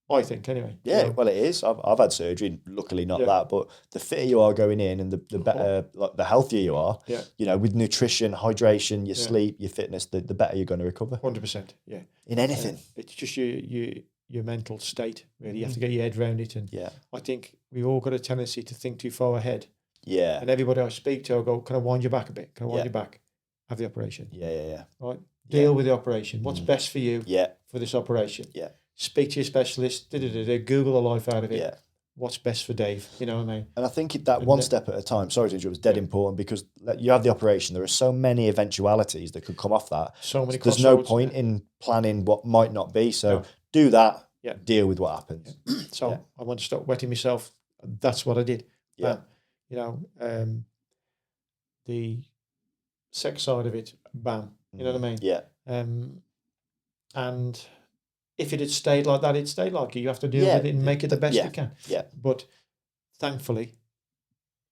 I think anyway. Yeah, well, it is. I've had surgery, luckily not that, but the fitter you are going in, and the better, like the healthier you are. Yeah. You know, with nutrition, hydration, your sleep, your fitness, the better you're going to recover. 100%. Yeah. In anything. It's just your mental state. Really, you have to get your head around it, and yeah, I think we've all got a tendency to think too far ahead. Yeah. And everybody I speak to, I go, "Can I wind you back a bit? Can I wind you back? Have the operation." Yeah. Right. Deal with the operation. What's best for you? Yeah. For this operation. Yeah. Speak to your specialist, Google the life out of it. Yeah. What's best for Dave? You know what I mean? And I think that one step at a time, sorry to interrupt, was dead important, because you have the operation. There are so many eventualities that could come off that. So many There's no point in planning what might not be. So do that, deal with what happens. Yeah. So I want to stop wetting myself. That's what I did. Yeah. You know, the sex side of it, bam. You know what I mean? Yeah. And if it had stayed like that, it stayed like it. You have to deal with it and make it the best you can. Yeah. But thankfully,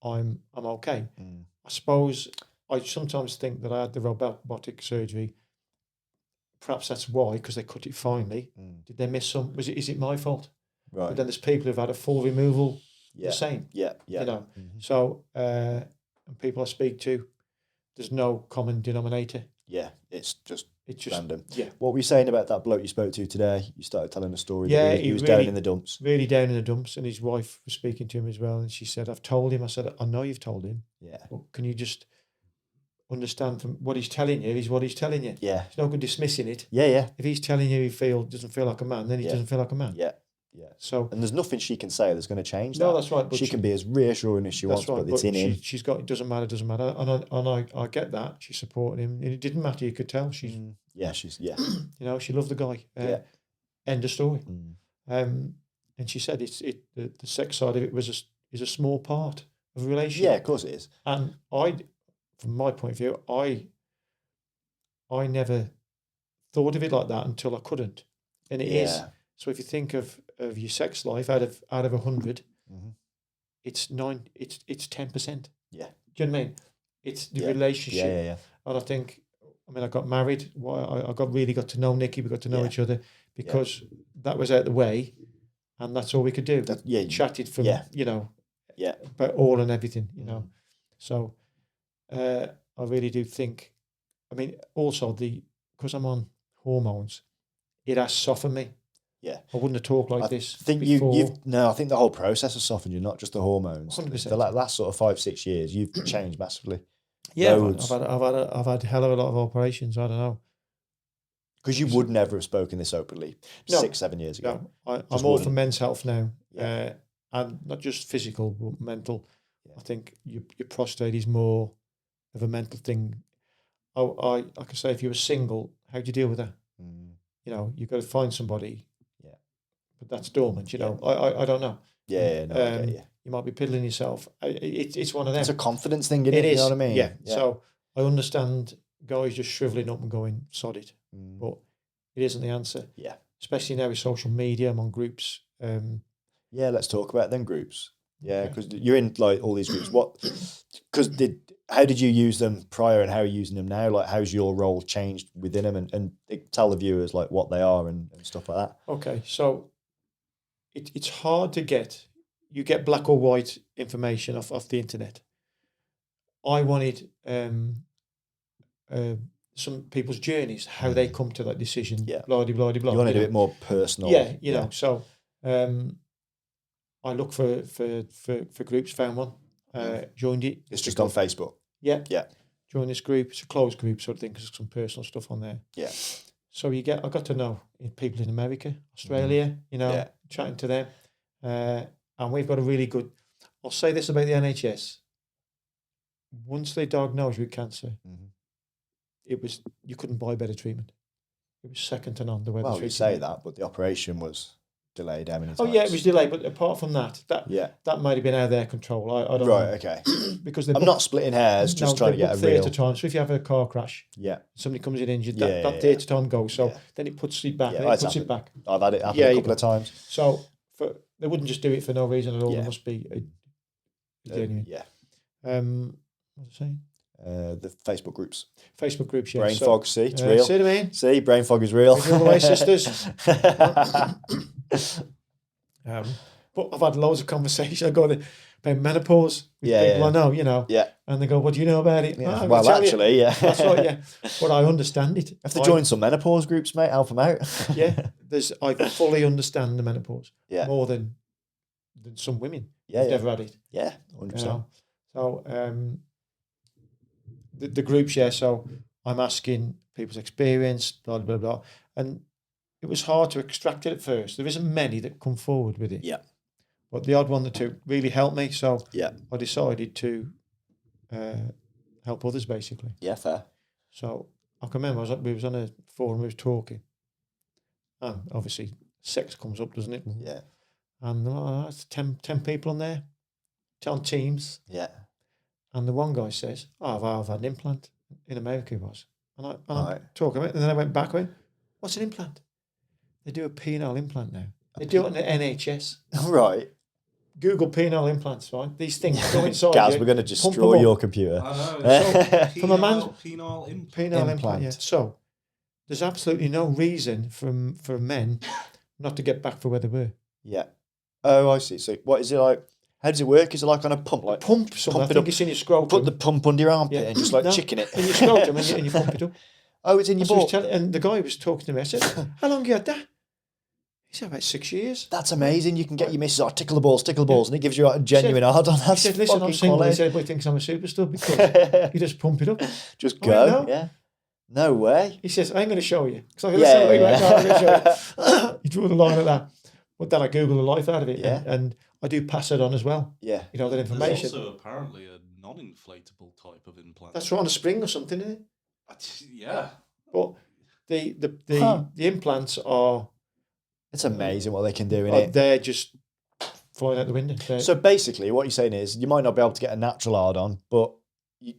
I'm okay. I suppose I sometimes think that I had the robotic surgery. Perhaps that's why, because they cut it finely. Did they miss some? Is it my fault? Right. But then there's people who've had a full removal. The same. Yeah. You know. So and people I speak to, there's no common denominator. Yeah. It's just random. Yeah. What were you saying about that bloke you spoke to today? You started telling a story. Yeah, that he was really, down in the dumps. Really down in the dumps, and his wife was speaking to him as well, and she said, "I've told him." I said, "I know you've told him. Yeah. But can you just understand from what he's telling you is what he's telling you? Yeah. It's no good dismissing it. Yeah. If he's telling you he doesn't feel like a man, then he doesn't feel like a man. Yeah. So, and there's nothing she can say that's going to change that. No, that's right. But she can be as reassuring as she wants, but it's in him. She's got, it doesn't matter. And I get that. She's supporting him. And it didn't matter. You could tell she's. You know, she loved the guy. End of story. And she said the sex side of it is a small part of a relationship. Yeah, of course it is. And from my point of view, I never thought of it like that until I couldn't. And it is. So if you think of your sex life out of 100, it's 10%. Yeah. Do you know what I mean? It's the relationship. Yeah. And I got married. I really got to know Nikki. We got to know each other because that was out the way, and that's all we could do. Chatted from about all and everything, you know. So I really do think. I mean, also because I'm on hormones, it has softened me. Yeah, I wouldn't have talked like this. I think I think the whole process has softened you, not just the hormones. 100%. The last sort of 5-6 years, you've changed massively. Yeah, I've had a hell of a lot of operations. I don't know. Because you would never have spoken this openly 6-7 years ago. No, I'm all for men's health now, and not just physical but mental. Yeah. I think your prostate is more of a mental thing. I can say if you were single, how do you deal with that? You know, you've got to find somebody. Yeah, but that's dormant. You know, I don't know. Yeah, no, I get you. You might be piddling yourself. It's one of them. It's a confidence thing, isn't it? You know what I mean? Yeah. So I understand guys just shriveling up and going, sod it. But it isn't the answer. Yeah. Especially now with social media, I'm on groups. Yeah, let's talk about them groups. Yeah, because you're in like all these groups. How did you use them prior and how are you using them now? Like, how's your role changed within them? And tell the viewers like what they are and stuff like that. Okay, so it's hard to get. You get black or white information off the internet. I wanted some people's journeys, how they come to that decision. Yeah, blah blah blah blah. You want to do it more personal. Yeah, you know. So I looked for groups, found one, joined it. It's just on Facebook. Yeah. Join this group. It's a closed group sort of thing because there's some personal stuff on there. Yeah. So I got to know people in America, Australia. You know, chatting to them. And we've got a really good, I'll say this about the NHS. Once they diagnosed you with cancer, you couldn't buy better treatment. It was second to none the way they treated you say that, but the operation was delayed how many times? Oh yeah, it was delayed, but apart from that might have been out of their control. I don't know. Okay. Because I'm not splitting hairs, just trying to get a theatre real time. So if you have a car crash, somebody comes in injured, that theatre time goes. So then it puts it back. I've had it happen a couple of times. So they wouldn't just do it for no reason at all. There must be a genuine. What was I saying? The Facebook groups. Yeah. Brain fog, see, it's real. See what I mean? See, brain fog is real. All the way, sisters. But I've had loads of conversations. I go about menopause with people I know, and they go, "What do you know about it?" Yeah. Oh, Well, actually, that's right, yeah. But I understand it. Have to join some menopause groups, mate. Help them out. I fully understand the menopause more than some women. Yeah, never had it. Yeah, 100%. So the groups, so I'm asking people's experience, blah, blah, blah. And it was hard to extract it at first. There isn't many that come forward with it. Yeah. But the odd one that really helped me. So I decided to help others, basically. Yeah, fair. So I can remember we was on a forum, we was talking. And obviously sex comes up, doesn't it? Yeah. And that's 10 people on there, 10 teams. Yeah. And the one guy says, I've had an implant. In America it was. And I'm talking about it. And then I went back, what's an implant? They do a penile implant now. They do it on the NHS. Right. Google penile implants, right? These things go inside Gaz, you, we're going to destroy your computer. I know. From a man's penile implant. Yeah. So there's absolutely no reason for men not to get back for where they were. Yeah. Oh, I see. So what is it like? How does it work? Is it like on a pump? Like pump something. I think it's in your scrotum. Put the pump under your armpit and just chicken it. In your scrotum and you pump it up. Oh, it's in your butt. And the guy was talking to me. I said, how long have you had that? He said, about 6 years. That's amazing. You can get your missus, tickle the balls, and it gives you a genuine hard on. He said, listen, I'm single. He said, but he thinks I'm a superstar because you just pump it up. Just go. No. Yeah. No way. He says, I'm going to show you. So I'm going to show you. He drew the line at that. But then I Googled the life out of it. Yeah. And I do pass it on as well. Yeah. That information. There's also apparently a non-inflatable type of implant. That's right, on a spring or something, isn't it? Yeah. But the implants are... It's amazing what they can do in it. They're just flying out the window. So basically what you're saying is you might not be able to get a natural hard on, but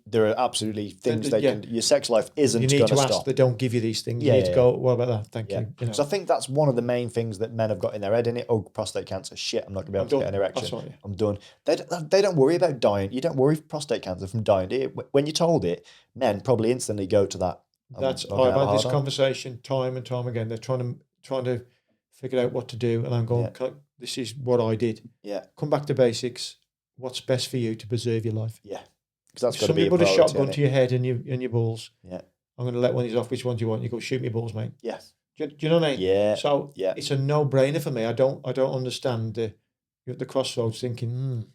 there are absolutely things they can... Your sex life isn't going to stop. You need to ask. They don't give you these things. You need to go, what about that? Thank you. Because I think that's one of the main things that men have got in their head, innit? Oh, prostate cancer. Shit, I'm not going to be able to get an erection. That's right, yeah. I'm done. They don't worry about dying. You don't worry prostate cancer from dying, do you? When you're told it, men probably instantly go to that. I've had this conversation time and time again. They're trying to figure out what to do, and I'm going, this is what I did. Yeah. Come back to basics. What's best for you to preserve your life? Yeah. Because that's got to be somebody put a shotgun to your head and your balls. Yeah. I'm going to let one of these off. Which one do you want? You go, shoot me balls, mate. Yeah. Do you know what I mean? Yeah. So it's a no-brainer for me. I don't understand the crossroads thinking,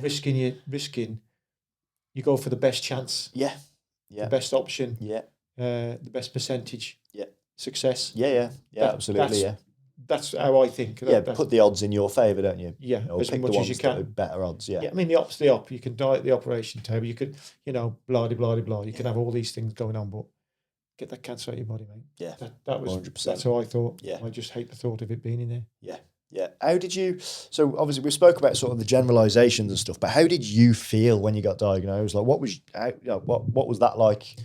risking. You go for the best chance. Yeah. Yeah. The best option. Yeah. The best percentage. Yeah. Success. Yeah. Absolutely. That's how I think. Put the odds in your favour, don't you? Yeah, or as pick much the as you can. Better odds, yeah. I mean, the op's the op. You can die at the operation table. You could, blah, blah, blah. You can have all these things going on, but get that cancer out of your body, mate. Yeah, that was 100%. That's how I thought. Yeah, I just hate the thought of it being in there. Yeah, yeah. How did you? So obviously we spoke about sort of the generalizations and stuff, but how did you feel when you got diagnosed? Like, what was what was that like?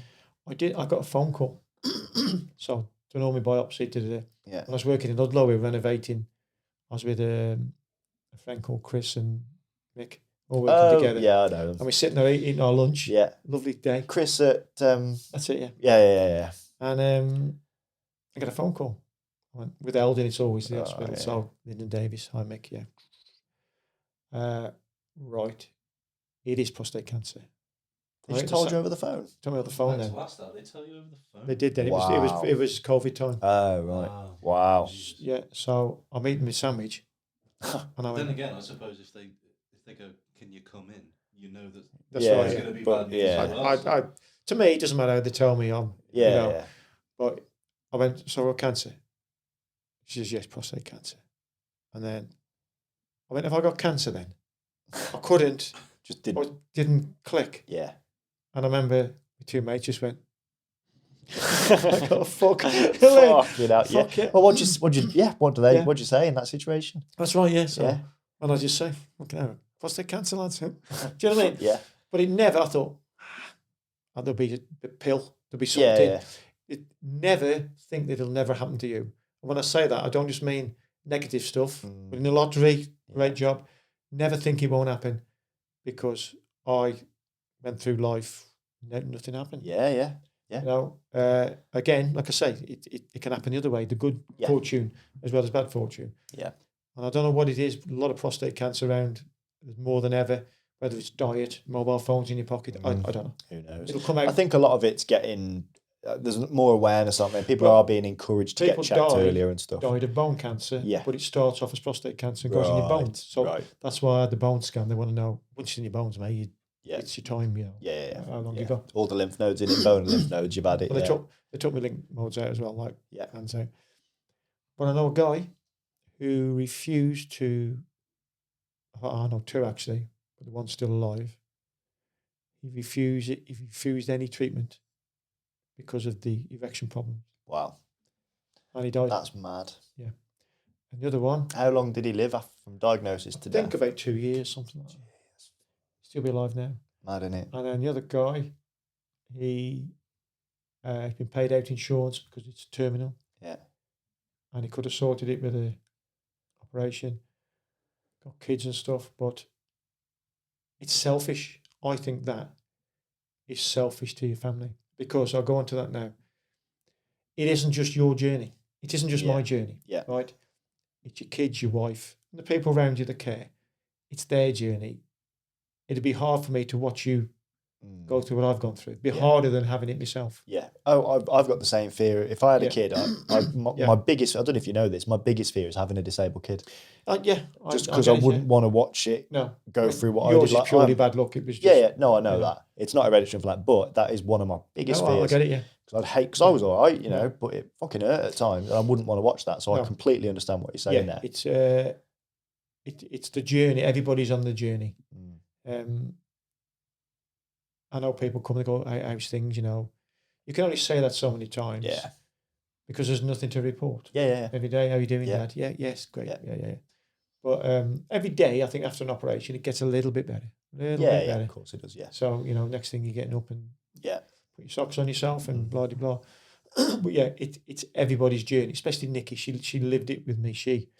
I got a phone call. So done all my biopsy today. Yeah. When I was working in Ludlow, we were renovating. I was with a friend called Chris and Mick, all working together. Yeah, I know them. And we're sitting there eating our lunch. Yeah. Lovely day. Chris at... That's it, yeah. Yeah. And I got a phone call. I went, with Eldon, it's always the hospital. Yeah. So, Lyndon Davis, hi Mick, yeah. Right. It is prostate cancer. They just told you over the phone? Told me over the phone then. They tell you over the phone? They did then. Wow. It was COVID time. Oh, right. Wow. Yeah, so I'm eating my sandwich. And then again, I suppose if they go, can you come in? You know that's right. It's going to be bad news. Yeah. To me, it doesn't matter how they tell me. Yeah. But I went, so what cancer? She says, yes, prostate cancer. And then I went, have I got cancer then? I couldn't. Just didn't. Didn't click. Yeah. And I remember the two mates just went, I go, fuck. Fuck it out. Yeah. Fuck it. Well, what do you say in that situation? That's right, yeah. So, Yeah. and I just say, okay, prostate cancer, lads. Do you know what I mean? Yeah. But it never, I thought, there'll be a pill, there'll be something. Yeah. It never think that it'll never happen to you. And when I say that, I don't just mean negative stuff. Winning the lottery, great job. Never think it won't happen, because I went through life, nothing happened. Yeah. You know, again, like I say, it can happen the other way, the good fortune as well as bad fortune. Yeah. And I don't know what it is, a lot of prostate cancer around, more than ever, whether it's diet, mobile phones in your pocket, I don't know. Who knows? It'll come out. I think a lot of it's getting, there's more awareness on it. People are being encouraged to get checked earlier and stuff. Died of bone cancer, Yeah. but it starts off as prostate cancer and goes in your bones. So that's why I had the bone scan. They want to know, once it's in your bones, mate, it's your time, you know. Yeah. How long you got. All the lymph nodes in it, bone lymph nodes, you've had it. Well, they took my lymph nodes out as well, like hands out. But I know a guy who refused to, I know two actually, but the one's still alive. He refused any treatment because of the erection problems. Wow. And he died. That's mad. Yeah. And the other one. How long did he live from diagnosis to death? I think about 2 years, something like that. Still be alive now. Mad, isn't it? And then the other guy, he's been paid out insurance because it's terminal. Yeah. And he could have sorted it with a operation, got kids and stuff, but it's selfish. I think that is selfish to your family, because I'll go on to that now. It isn't just your journey. It isn't just my journey. Yeah. Right? It's your kids, your wife, and the people around you that care. It's their journey. It'd be hard for me to watch you go through what I've gone through. It'd be harder than having it myself. Yeah. Oh, I've got the same fear. If I had a kid, my biggest, I don't know if you know this, my biggest fear is having a disabled kid. Just because I wouldn't want to watch it go through what yours I did. Is purely bad luck. It was just, No, I know that. It's not hereditary for that, but that is one of my biggest fears. I get it, yeah. Because because I was all right, you know, but it fucking hurt at times and I wouldn't want to watch that. So I completely understand what you're saying there. It's the journey. Everybody's on the journey. I know people come and go, how's things, you know. You can only say that so many times. Yeah. Because there's nothing to report. Yeah. Every day, how are you doing, Dad? Yeah, yes, great. Yeah. But every day, I think after an operation, it gets a little bit better. A little bit better. Of course it does, yeah. So, you know, next thing you're getting up and put your socks on yourself and blah, blah, blah. But yeah, it's everybody's journey, especially Nikki. She lived it with me.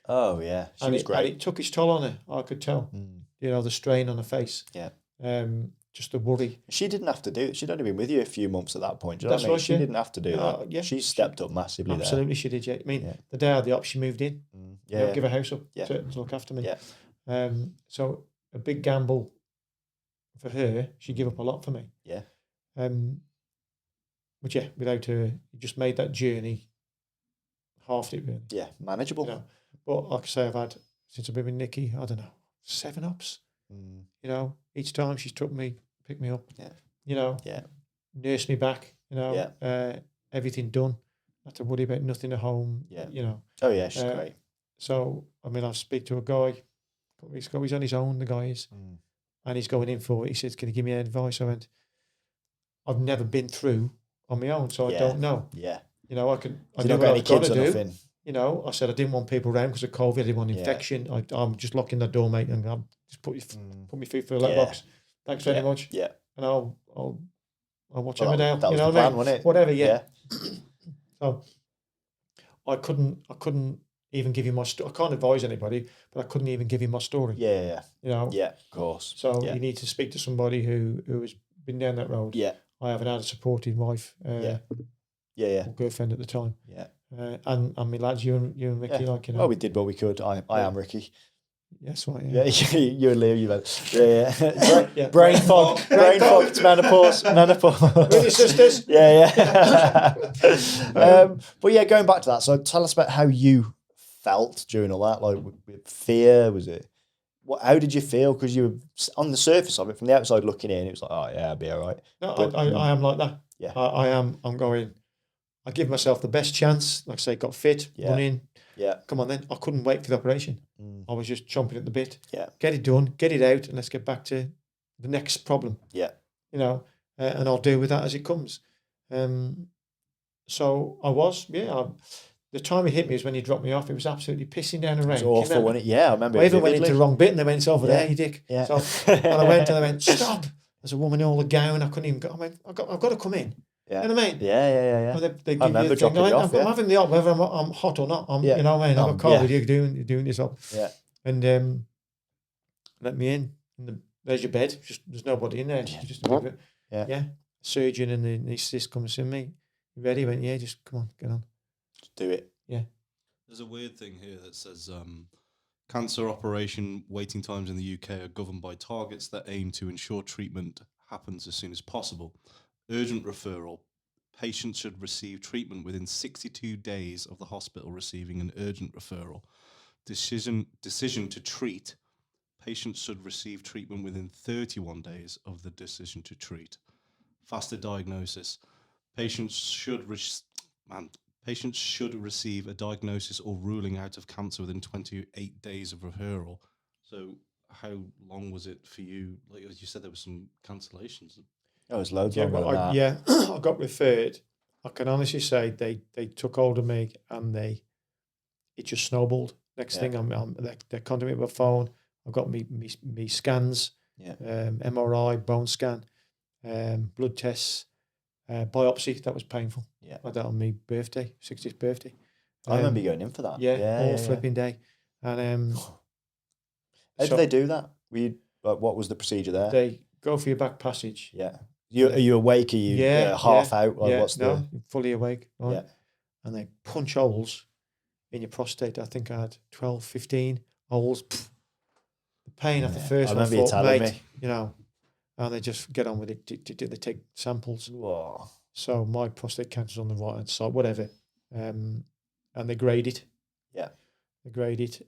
Oh, yeah. She was great. And it took its toll on her, I could tell. You know, the strain on her face. Yeah. Just the worry. She didn't have to do it. She'd only been with you a few months at that point. Do you know what I mean? She didn't have to do that. Yeah. She stepped up massively there. Absolutely, she did, yeah. I mean, the day I had the op, she moved in. Give her house up to look after me. Yeah. So a big gamble for her. She gave up a lot for me. Yeah. But yeah, without her, you just made that journey half it really. Yeah, manageable. You know? But like I say, I've had, since I've been with Nikki, I don't know, 7 ups. You know, each time she's took me, picked me up. Yeah. You know. Yeah. Nursed me back. You know. Yeah. Everything done. Not to worry about nothing at home. Yeah. You know. Oh yeah, she's great. So I mean, I speak to a guy. He's on his own. The guy is, and he's going in for it. He says, "Can you give me any advice?" I went, "I've never been through on my own, so I don't know." Yeah. You know, I could. I know what I've got to do. You know, I said I didn't want people around because of COVID. I didn't want infection. I'm just locking the door, mate, and I'm just put my feet through a letterbox. Thanks very much. Yeah. And I'll watch Emmerdale. That was the plan, wasn't it? Whatever. Yeah. So I couldn't even give you my story. I can't advise anybody, but I couldn't even give you my story. Yeah. You know. Yeah. Of course. So you need to speak to somebody who has been down that road. Yeah. I haven't had a supportive wife. Or girlfriend at the time. Yeah. And my lads, you and Ricky, like, you know. Well, we did what we could. I am Ricky. Yes, right. Yeah, you and Leo, you've had. Yeah. Brain fog. It's menopause. With your sisters. Yeah. But yeah, going back to that. So tell us about how you felt during all that. Like, with fear, was it? How did you feel? Because you were on the surface of it, from the outside looking in, it was like, oh yeah, I'll be all right. No, but, I am like that. Yeah. I am. I'm going. I give myself the best chance. Like I say, got fit, running. Yeah. Come on then. I couldn't wait for the operation. I was just chomping at the bit. Yeah. Get it done, get it out, and let's get back to the next problem. Yeah. You know, and I'll deal with that as it comes. So I was, the time it hit me was when he dropped me off. It was absolutely pissing down the rain. It was awful, wasn't it? Yeah, I remember. I even went into the wrong bit and they went, it's over there, you dick. Yeah. So, and I went, stop. There's a woman in all the gown. I couldn't even go. I went, I've got to come in. Yeah. You know what I mean? Yeah. Well, they I remember dropping you off. I'm having the op, whether I'm hot or not. You know what I mean? I'm a COVID. You're doing this up. Yeah. And let me in. And there's your bed. There's nobody in there. Just a bit. Yeah. Surgeon and the anaesthetist comes to me. You ready? I went, yeah. Just come on, get on. Just do it. Yeah. There's a weird thing here that says cancer operation waiting times in the UK are governed by targets that aim to ensure treatment happens as soon as possible. Urgent referral. Patients should receive treatment within 62 days of the hospital receiving an urgent referral. Decision to treat. Patients should receive treatment within 31 days of the decision to treat. Faster diagnosis. Patients should receive a diagnosis or ruling out of cancer within 28 days of referral. So how long was it for you? Like as you said, there were some cancellations. Oh, it was loads longer than that. Yeah, I got referred. I can honestly say they took hold of me and it just snowballed. Next thing they're contacting me by phone. I've got me scans, MRI, bone scan, blood tests, biopsy. That was painful. Yeah, I had that on my birthday, 60th birthday. I remember going in for that. Yeah, flipping day. And how did they do that? What was the procedure there? They go for your back passage. Yeah. Are you awake? Are you half out? What's you're fully awake. Right? Yeah. And they punch holes in your prostate. I think I had 12, 15 holes. The pain after the first one, I remember you telling me. You know, and they just get on with it. They take samples. Whoa. So my prostate cancer's on the right hand side, whatever. And they grade it. Yeah. They grade it.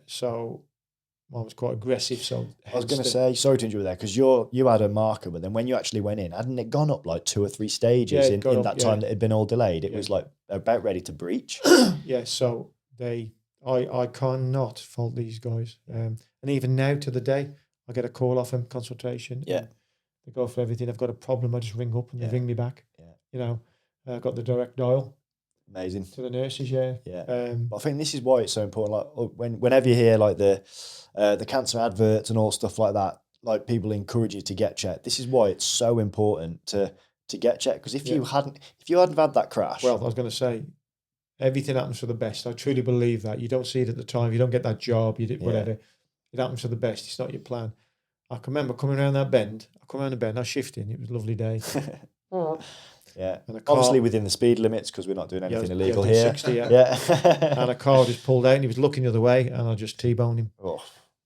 So mine was quite aggressive. So I was going to say, sorry to interrupt there, because you had a marker, but then when you actually went in, hadn't it gone up like 2 or 3 stages in that time that had been all delayed? It was like about ready to breach. Yeah. So I cannot fault these guys. And even now to the day, I get a call off them, consultation. Yeah. They go for everything. I've got a problem. I just ring up and they ring me back. Yeah. You know, I've got the direct dial. Amazing. To the nurses, yeah. But I think this is why it's so important. Like whenever you hear like the cancer adverts and all stuff like that, like people encourage you to get checked. This is why it's so important to get checked. Because if you hadn't had that crash, well, I was going to say, everything happens for the best. I truly believe that. You don't see it at the time. You don't get that job. You did whatever. It happens for the best. It's not your plan. I can remember coming around that bend. I was shifting. It was a lovely day. Yeah, and obviously within the speed limits because we're not doing anything illegal here. 60, and a car just pulled out and he was looking the other way and I just T-boned him. Oh.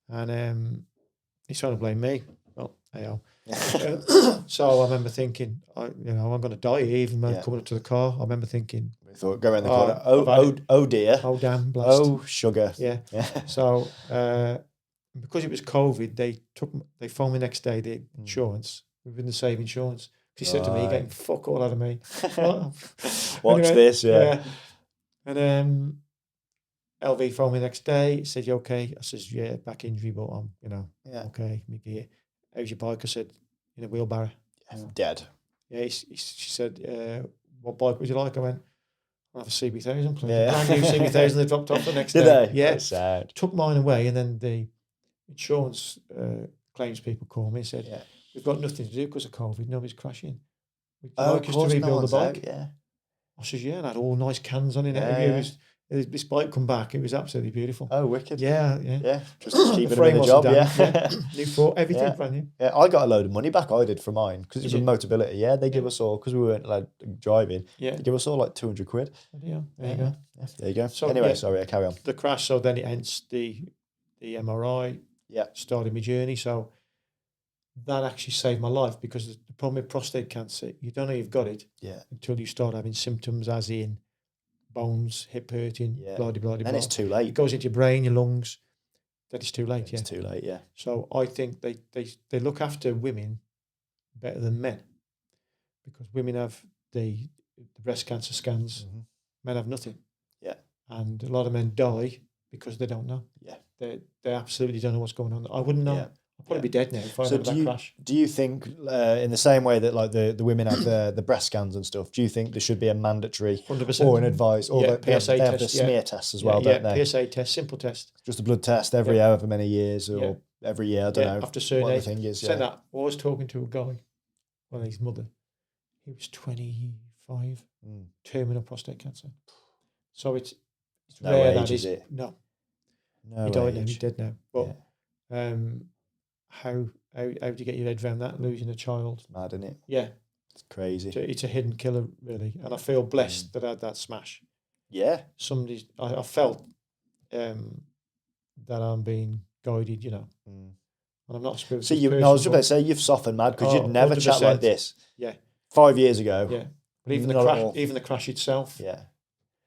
And he's trying to blame me. Well, hey-oh. So I remember thinking, I'm going to die here, even when coming up to the car. I remember thinking, we thought, go around the corner. Oh dear. Oh damn, blast. Oh sugar. Yeah. So because it was COVID, they phoned me next day, the insurance, within the save insurance. He said to me, "You're getting fuck all out of me." Watch this, yeah. And LV phoned me the next day. He said, "You okay?" I says, "Yeah, back injury, but I'm, okay." Me gear. How's your bike? I said, "In a wheelbarrow." Dead. Yeah. She said, "What bike would you like?" I went, "I'll have a CB1000, please." Brand new CB1000. They dropped off the next day. Did they? Yeah. That's sad. Took mine away, and then the insurance claims people called me and said, "We've got nothing to do because of COVID. Nobody's crashing. We'd like us to rebuild the bike." Yeah. I says, "Yeah," and I had all nice cans on it. This bike come back. It was absolutely beautiful. Oh, wicked. Yeah. Just keeping them in the job, New foot, everything brand new. Yeah, I got a load of money back. I did for mine because it was a Motability. Yeah, they give us all, because we weren't allowed driving. Yeah. They give us all like 200 quid. Yeah, there you go. Yeah, there you go. So, anyway, sorry, I carry on. The crash, so then it ends the MRI. Yeah. Started my journey. So that actually saved my life, because the problem with prostate cancer, you don't know you've got it until you start having symptoms, as in bones, hip hurting, blah, blah, blah. Then it's too late. It goes into your brain, your lungs. That is too late, It's too late, yeah. So I think they look after women better than men, because women have the breast cancer scans, men have nothing. Yeah. And a lot of men die because they don't know. Yeah. They absolutely don't know what's going on. I wouldn't know. Yeah. I'd probably be dead now if I had that crash. Do you think, in the same way that like the women have the breast scans and stuff, do you think there should be a mandatory 100%. or an advice, or they have test, the smear tests as well, don't they? PSA test, simple test. Just a blood test every however many years, or every year, I don't know. After certain what age. the thing is. Said that, I was talking to a guy, well, his mother, he was 25, terminal prostate cancer. So it's no rare age, that is it? No. No He died age. now, he's dead now. But how do you get your head around that, losing a child? It's mad, isn't it? Yeah. It's crazy. It's a hidden killer, really. And I feel blessed that I had that smash. Yeah. I felt that I'm being guided, you know. And I'm not a spiritual person. I was just about to say, you've softened, mad, because you'd never chat like this. Yeah. 5 years ago. Yeah. But even the crash itself. Yeah.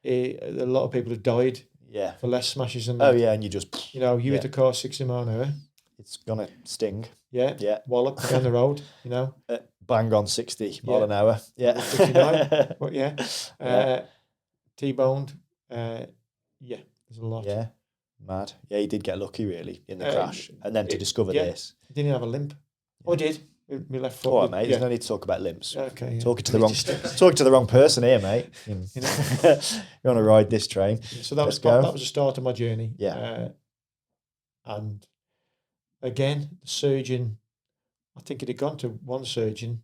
A lot of people have died. Yeah. For less smashes than that. Oh, yeah, and you just... You hit a car 60 mile an hour. It's going to sting. Yeah. Yeah. Wallop down the road, you know. Bang on 60 mile an hour. Yeah. 59. But yeah. T-boned. There's a lot. Yeah. Mad. Yeah, he did get lucky, really, in the crash. And then to discover this. He didn't have a limp. Oh, I did. My left foot. All right, mate. There's no need to talk about limps. Okay. Yeah. Talking to the wrong person here, mate. You want to ride this train? Yeah, so that was the start of my journey. Yeah. And again, the surgeon, I think it had gone to one surgeon,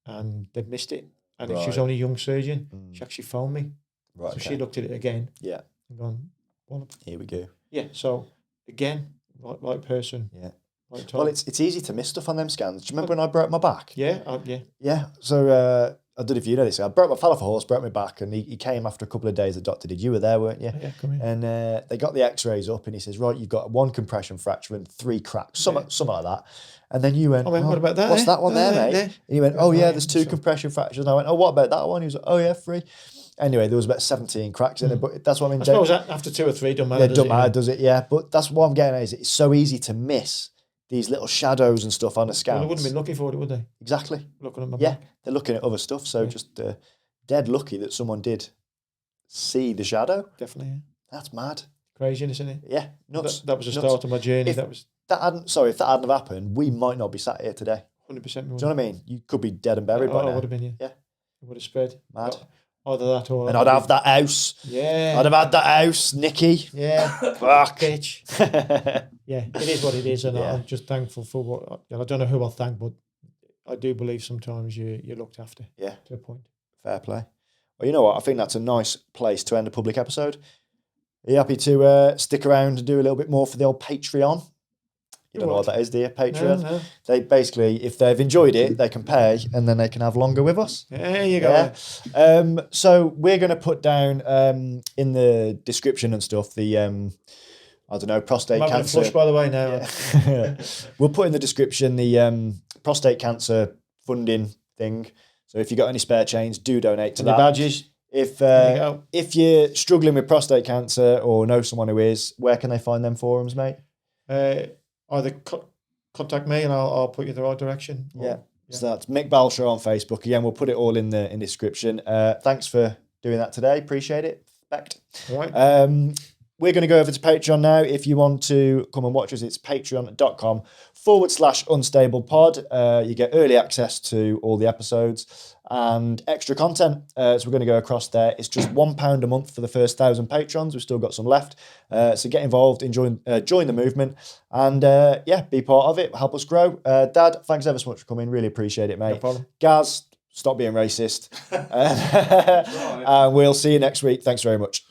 and they'd missed it. And she was only a young surgeon. She actually phoned me. Right. So she looked at it again. Yeah. And gone, here we go. Yeah. So again, right person. Yeah. Right. Well, it's easy to miss stuff on them scans. Do you remember when I broke my back? Yeah. Yeah. So I don't know if you know this. I fell off a horse, broke my back, and he came after a couple of days. The doctor did. You were there, weren't you? Yeah. Come in. And they got the X-rays up, and he says, "Right, you've got 1 compression fracture and 3 cracks, something like that." And then you went, what about that? What's that one there, mate? And he went, "Oh yeah, there's 2 compression fractures." And I went, "Oh, what about that one?" He was like, "Oh yeah, 3." Anyway, there was about 17 cracks in it, but that's what I mean. I suppose after 2 or 3, don't matter. Yeah, don't matter, does it? Yeah, but that's what I'm getting at. Is it's so easy to miss these little shadows and stuff on a scan. Well, they wouldn't be looking for it, would they? Exactly. Looking at my back. back. They're looking at other stuff. So just dead lucky that someone did see the shadow. Definitely. Yeah. That's mad. Craziness, isn't it? Yeah, nuts. That was the start of my journey. If that hadn't have happened, we might not be sat here today. 100%. Do you know what I mean? You could be dead and buried by now. I would have been, yeah. Yeah. It would have spread. Mad. Either that or... And I'd have that house. Yeah. I'd have had that house, Nicky. Yeah. Fuck. Bitch. Yeah, it is what it is, and I'm just thankful for what... I don't know who I'll thank, but I do believe sometimes you're looked after. Yeah. To a point. Fair play. Well, you know what? I think that's a nice place to end a public episode. Are you happy to stick around and do a little bit more for the old Patreon? You don't know what that is, do you? Patreon. No. They basically, if they've enjoyed it, they can pay, and then they can have longer with us. There you go. Yeah. So we're going to put down in the description and stuff the I don't know, prostate I'm cancer. flush, by the way, now. Yeah. We'll put in the description the prostate cancer funding thing. So if you got any spare change, do donate to that. Badges. If you're struggling with prostate cancer or know someone who is, where can they find them forums, mate? Either contact me and I'll put you in the right direction. Yeah. So that's Mick Balshaw on Facebook. Again, we'll put it all in the description. Thanks for doing that today. Appreciate it. Respect. All right. We're going to go over to Patreon now. If you want to come and watch us, it's patreon.com/unstablepod. You get early access to all the episodes and extra content. So we're going to go across there. It's just £1 a month for the first 1,000 patrons. We've still got some left. So get involved, join the movement, and be part of it. Help us grow. Dad, thanks ever so much for coming. Really appreciate it, mate. No problem. Gaz, stop being racist. And we'll see you next week. Thanks very much.